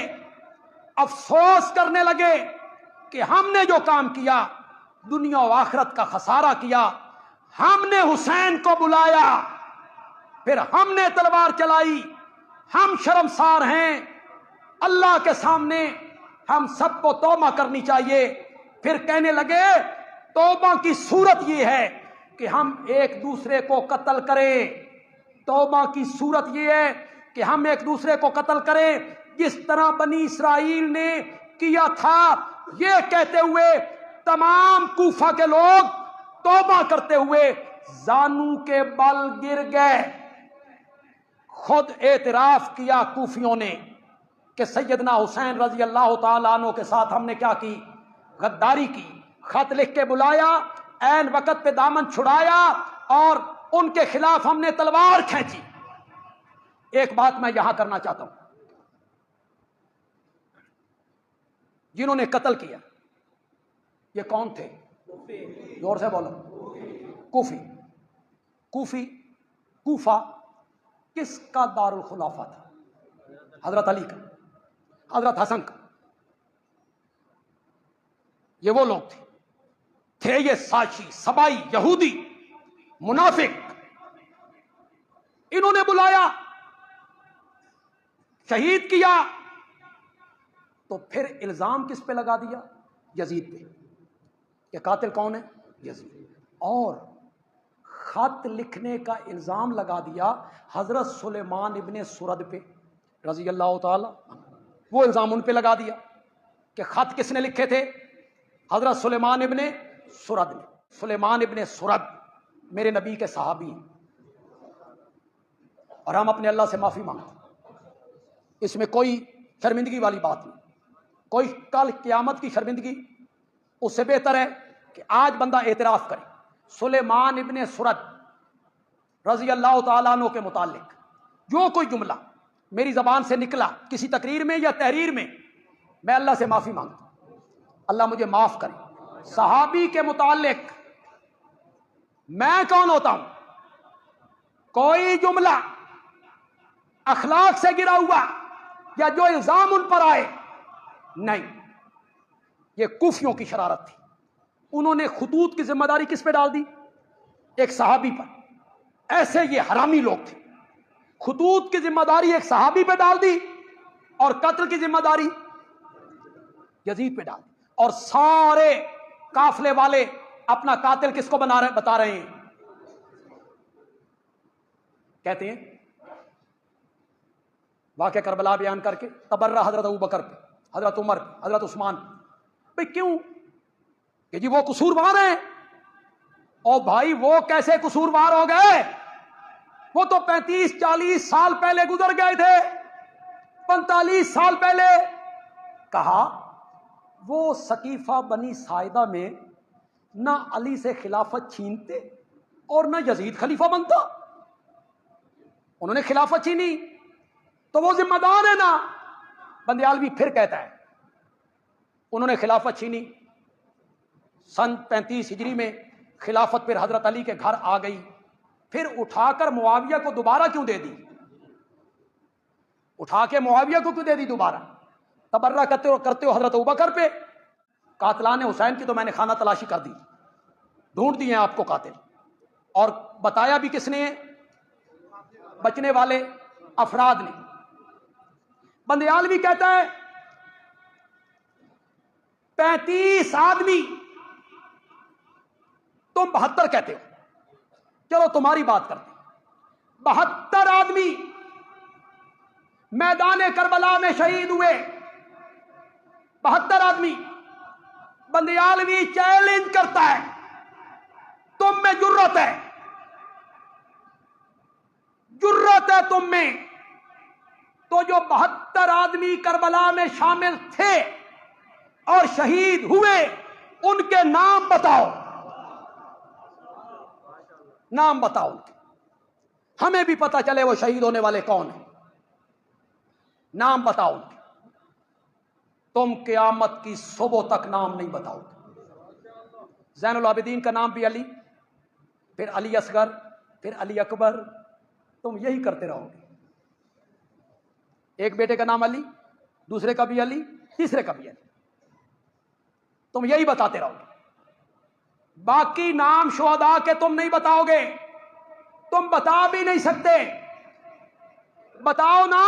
افسوس کرنے لگے کہ ہم نے جو کام کیا دنیا و آخرت کا خسارہ کیا۔ ہم نے حسین کو بلایا، پھر ہم نے تلوار چلائی، ہم شرمسار ہیں، اللہ کے سامنے ہم سب کو توبہ کرنی چاہیے۔ پھر کہنے لگے توبہ کی صورت یہ ہے کہ ہم ایک دوسرے کو قتل کریں، توبہ کی صورت یہ ہے کہ ہم ایک دوسرے کو قتل کریں جس طرح بنی اسرائیل نے کیا تھا۔ یہ کہتے ہوئے تمام کوفہ کے لوگ توبہ کرتے ہوئے زانو کے بل گر گئے۔ خود اعتراف کیا کوفیوں نے کہ سیدنا حسین رضی اللہ تعالیٰ عنہ کے ساتھ ہم نے کیا کی؟ غداری کی۔ خط لکھ کے بلایا، عین وقت پہ دامن چھڑایا، اور ان کے خلاف ہم نے تلوار کھینچی۔ ایک بات میں یہاں کرنا چاہتا ہوں، جنہوں نے قتل کیا یہ کون تھے؟ زور سے بولو۔ کوفی۔ کوفہ کس کا دارالخلافہ تھا؟ حضرت علی کا، حضرت حسن کا۔ یہ وہ لوگ تھے یہ ساشی، سبائی، یہودی، منافق۔ انہوں نے بلایا، شہید کیا، تو پھر الزام کس پہ لگا دیا؟ یزید پہ۔ کہ قاتل کون ہے؟ یزید۔ اور خط لکھنے کا الزام لگا دیا حضرت سلیمان ابن سرد پہ رضی اللہ تعالی، وہ الزام ان پہ لگا دیا کہ خط کس نے لکھے تھے؟ حضرت سلیمان ابن سرد نے۔ سلیمان ابن سرد میرے نبی کے صحابی ہیں، اور ہم اپنے اللہ سے معافی مانگتے ہیں، اس میں کوئی شرمندگی والی بات نہیں۔ کوئی کل قیامت کی شرمندگی اس سے بہتر ہے کہ آج بندہ اعتراف کرے۔ سلیمان ابن سرد رضی اللہ تعالیٰ عنہ کے متعلق جو کوئی جملہ میری زبان سے نکلا کسی تقریر میں یا تحریر میں، میں اللہ سے معافی مانگتا ہوں، اللہ مجھے معاف کرے۔ صحابی کے متعلق میں کون ہوتا ہوں؟ کوئی جملہ اخلاق سے گرا ہوا یا جو الزام ان پر آئے، نہیں، یہ کوفیوں کی شرارت تھی۔ انہوں نے خطوط کی ذمہ داری کس پہ ڈال دی؟ ایک صحابی پر۔ ایسے یہ حرامی لوگ تھے، خطوط کی ذمہ داری ایک صحابی پہ ڈال دی اور قتل کی ذمہ داری یزید پہ ڈال دی، اور سارے قافلے والے اپنا قاتل کس کو بتا رہے ہیں؟ کہتے ہیں واقعہ کربلا بیان کر کے تبرہ حضرت ابو بکر پہ، حضرت عمر حضرت عثمان. بھئی کیوں؟ کہ جی وہ قصوروار ہیں. اور بھائی وہ کیسے قصوروار ہو گئے؟ وہ تو 35-40 سال پہلے گزر گئے تھے، 45 سال پہلے. کہا وہ سقیفہ بنی ساعدہ میں نہ علی سے خلافت چھینتے اور نہ یزید خلیفہ بنتا. انہوں نے خلافت چھینی تو وہ ذمہ دار ہے نا. بندیالوی پھر کہتا ہے انہوں نے خلافت چھینی، سن 35 ہجری میں خلافت پھر حضرت علی کے گھر آ گئی، پھر اٹھا کر معاویہ کو دوبارہ کیوں دے دی؟ اٹھا کے معاویہ کو کیوں دے دی دوبارہ؟ تبرہ کرتے ہو حضرت ابوبکر پہ. قاتلان حسین کی تو میں نے خانہ تلاشی کر دی، ڈھونڈ دیے ہیں آپ کو قاتل، اور بتایا بھی کس نے؟ بچنے والے افراد نے. بندیالوی کہتا ہے 35 آدمی، تم 72 کہتے ہو، چلو تمہاری بات کرتے ہیں. 72 آدمی میدان کربلا میں شہید ہوئے، 72 آدمی. بندیالوی چیلنج کرتا ہے تم میں جرت ہے، جرت ہے تم میں، تو جو 72 آدمی کربلا میں شامل تھے اور شہید ہوئے ان کے نام بتاؤ، نام بتاؤ، ہمیں بھی پتہ چلے وہ شہید ہونے والے کون ہیں. نام بتاؤ. تم قیامت کی صبح تک نام نہیں بتاؤ. زین العابدین کا نام بھی علی، پھر علی اصغر، پھر علی اکبر. تم یہی کرتے رہو گے. ایک بیٹے کا نام علی، دوسرے کا بھی علی، تیسرے کا بھی علی. تم یہی بتاتے رہو گے. باقی نام شہداء کے تم نہیں بتاؤ گے، تم بتا بھی نہیں سکتے. بتاؤ نا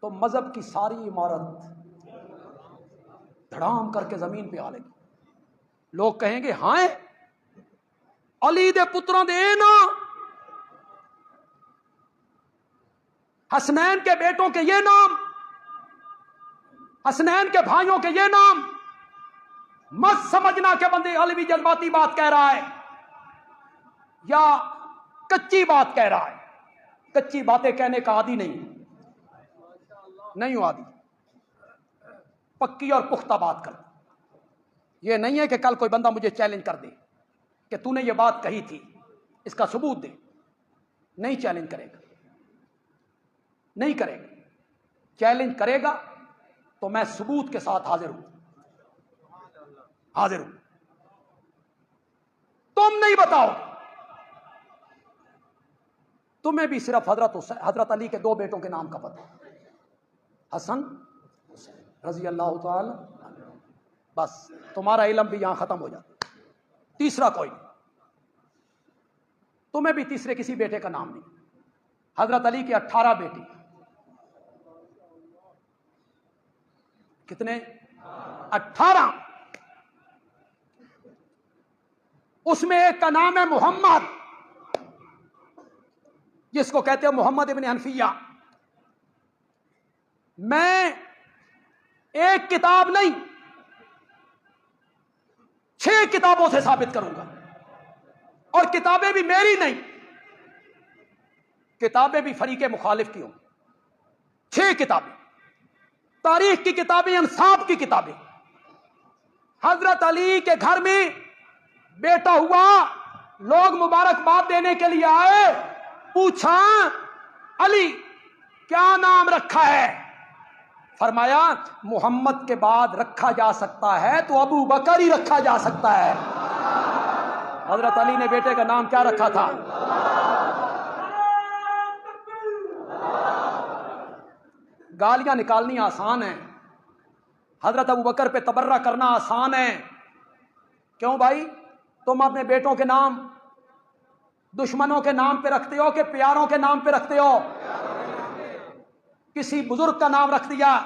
تو مذہب کی ساری عمارت دھڑام کر کے زمین پہ آ لے گی. لوگ کہیں گے ہاں علی دے پتراں دے نا، حسنین کے بیٹوں کے یہ نام، حسنین کے بھائیوں کے یہ نام. مت سمجھنا کہ بندے علوی جذباتی بات کہہ رہا ہے یا کچی بات کہہ رہا ہے. کچی باتیں کہنے کا عادی نہیں ہو عادی، پکی اور پختہ بات کر. یہ نہیں ہے کہ کل کوئی بندہ مجھے چیلنج کر دے کہ تو نے یہ بات کہی تھی، اس کا ثبوت دے. نہیں چیلنج کرے گا، نہیں کرے گا. چیلنج کرے گا تو میں ثبوت کے ساتھ حاضر ہوں، حاضر ہوں. تم نہیں بتاؤ. تمہیں بھی صرف حضرت علی کے 2 بیٹوں کے نام کا پتہ، حسن رضی اللہ تعالی. بس تمہارا علم بھی یہاں ختم ہو جاتا. تیسرا کوئی نہیں. تمہیں بھی تیسرے کسی بیٹے کا نام نہیں. حضرت علی کے 18 بیٹے. کتنے؟ 18. اس میں ایک کا نام ہے محمد، جس کو کہتے ہیں محمد ابن حنفیہ. میں ایک کتاب نہیں 6 کتابوں سے ثابت کروں گا، اور کتابیں بھی میری نہیں، کتابیں بھی فریق مخالف کی ہوں. 6 کتابیں، تاریخ کی کتابیں، انصاف کی کتابیں. حضرت علی کے گھر میں بیٹا ہوا، لوگ مبارکباد دینے کے لیے آئے، پوچھا علی کیا نام رکھا ہے؟ فرمایا محمد کے بعد رکھا جا سکتا ہے تو ابو بکر ہی رکھا جا سکتا ہے. حضرت علی نے بیٹے کا نام کیا رکھا تھا؟ گالیاں نکالنی آسان ہے، حضرت ابو بکر پہ تبرہ کرنا آسان ہے. کیوں بھائی؟ تم اپنے بیٹوں کے نام دشمنوں کے نام پہ رکھتے ہو کہ پیاروں کے نام پہ رکھتے ہو؟ کسی بزرگ کا نام رکھ دیا،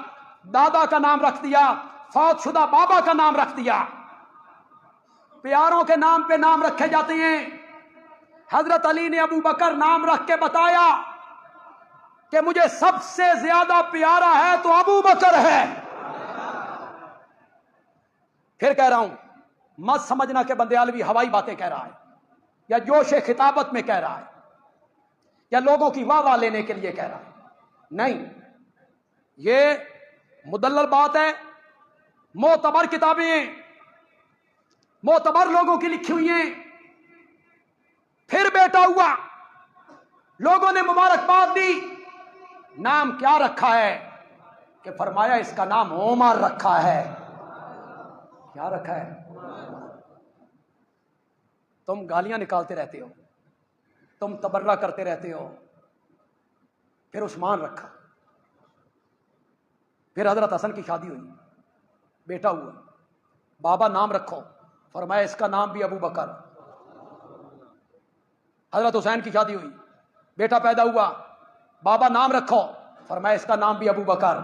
دادا کا نام رکھ دیا، فوت شدہ بابا کا نام رکھ دیا. پیاروں کے نام پہ نام رکھے جاتے ہیں. حضرت علی نے ابو بکر نام رکھ کے بتایا کہ مجھے سب سے زیادہ پیارا ہے تو ابو بکر ہے. پھر کہہ رہا ہوں، مت سمجھنا کہ بندیالوی ہوائی باتیں کہہ رہا ہے یا جوش خطابت میں کہہ رہا ہے یا لوگوں کی واہ واہ لینے کے لیے کہہ رہا ہے. نہیں، یہ مدلل بات ہے، معتبر کتابیں، معتبر لوگوں کی لکھی ہوئی ہیں. پھر بیٹا ہوا، لوگوں نے مبارکباد دی. نام کیا رکھا ہے؟ کہ فرمایا اس کا نام عمر رکھا ہے. کیا رکھا ہے؟ تم گالیاں نکالتے رہتے ہو، تم تبرہ کرتے رہتے ہو. پھر عثمان رکھا. پھر حضرت حسن کی شادی ہوئی، بیٹا ہوا. بابا نام رکھو، فرمایا اس کا نام بھی ابو بکر. حضرت حسین کی شادی ہوئی، بیٹا پیدا ہوا. بابا نام رکھو، فرمایا اس کا نام بھی ابو بکر.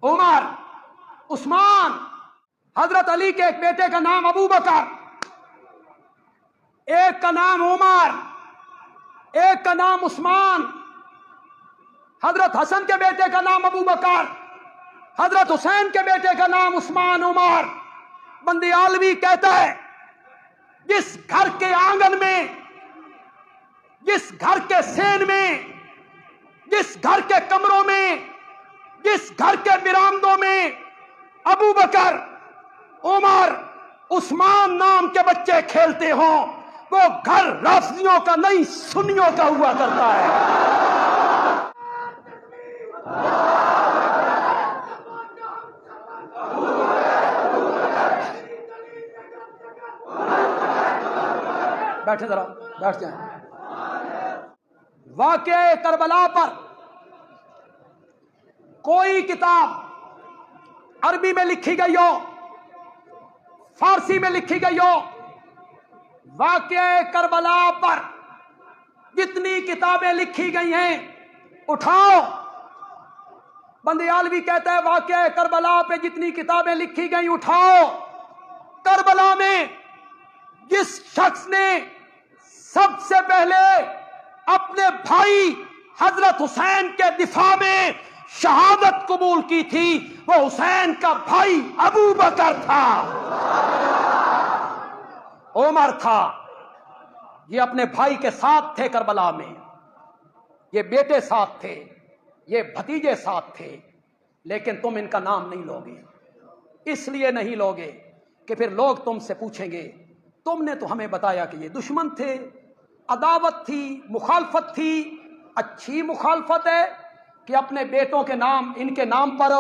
عمر، عثمان، حضرت علی کے ایک بیٹے کا نام ابو بکر، ایک کا نام عمر، ایک کا نام عثمان. حضرت حسن کے بیٹے کا نام ابو بکر، حضرت حسین کے بیٹے کا نام عثمان عمر. بندیالوی کہتا ہے جس گھر کے آنگن میں، جس گھر کے سین میں، جس گھر کے کمروں میں، جس گھر کے برآمدوں میں ابو بکر، عمر، عثمان نام کے بچے کھیلتے ہوں، وہ گھر رافضیوں کا نہیں سنیوں کا ہوا کرتا ہے. بیٹھے ذرا، بیٹھ جائیں. واقعہ کربلا پر کوئی کتاب عربی میں لکھی گئی ہو، فارسی میں لکھی گئی ہو، واقعہ کربلا پر جتنی کتابیں لکھی گئی ہیں اٹھاؤ. بندیالوی کہتا ہے واقعہ کربلا پہ جتنی کتابیں لکھی گئی اٹھاؤ. کربلا میں جس شخص نے سب سے پہلے اپنے بھائی حضرت حسین کے دفاع میں شہادت قبول کی تھی، وہ حسین کا بھائی ابو بکر تھا، عمر تھا. یہ اپنے بھائی کے ساتھ تھے کربلا میں، یہ بیٹے ساتھ تھے، یہ بھتیجے ساتھ تھے. لیکن تم ان کا نام نہیں لوگے. اس لیے نہیں لوگے کہ پھر لوگ تم سے پوچھیں گے تم نے تو ہمیں بتایا کہ یہ دشمن تھے، عداوت تھی، مخالفت تھی. اچھی مخالفت ہے کہ اپنے بیٹوں کے نام ان کے نام پر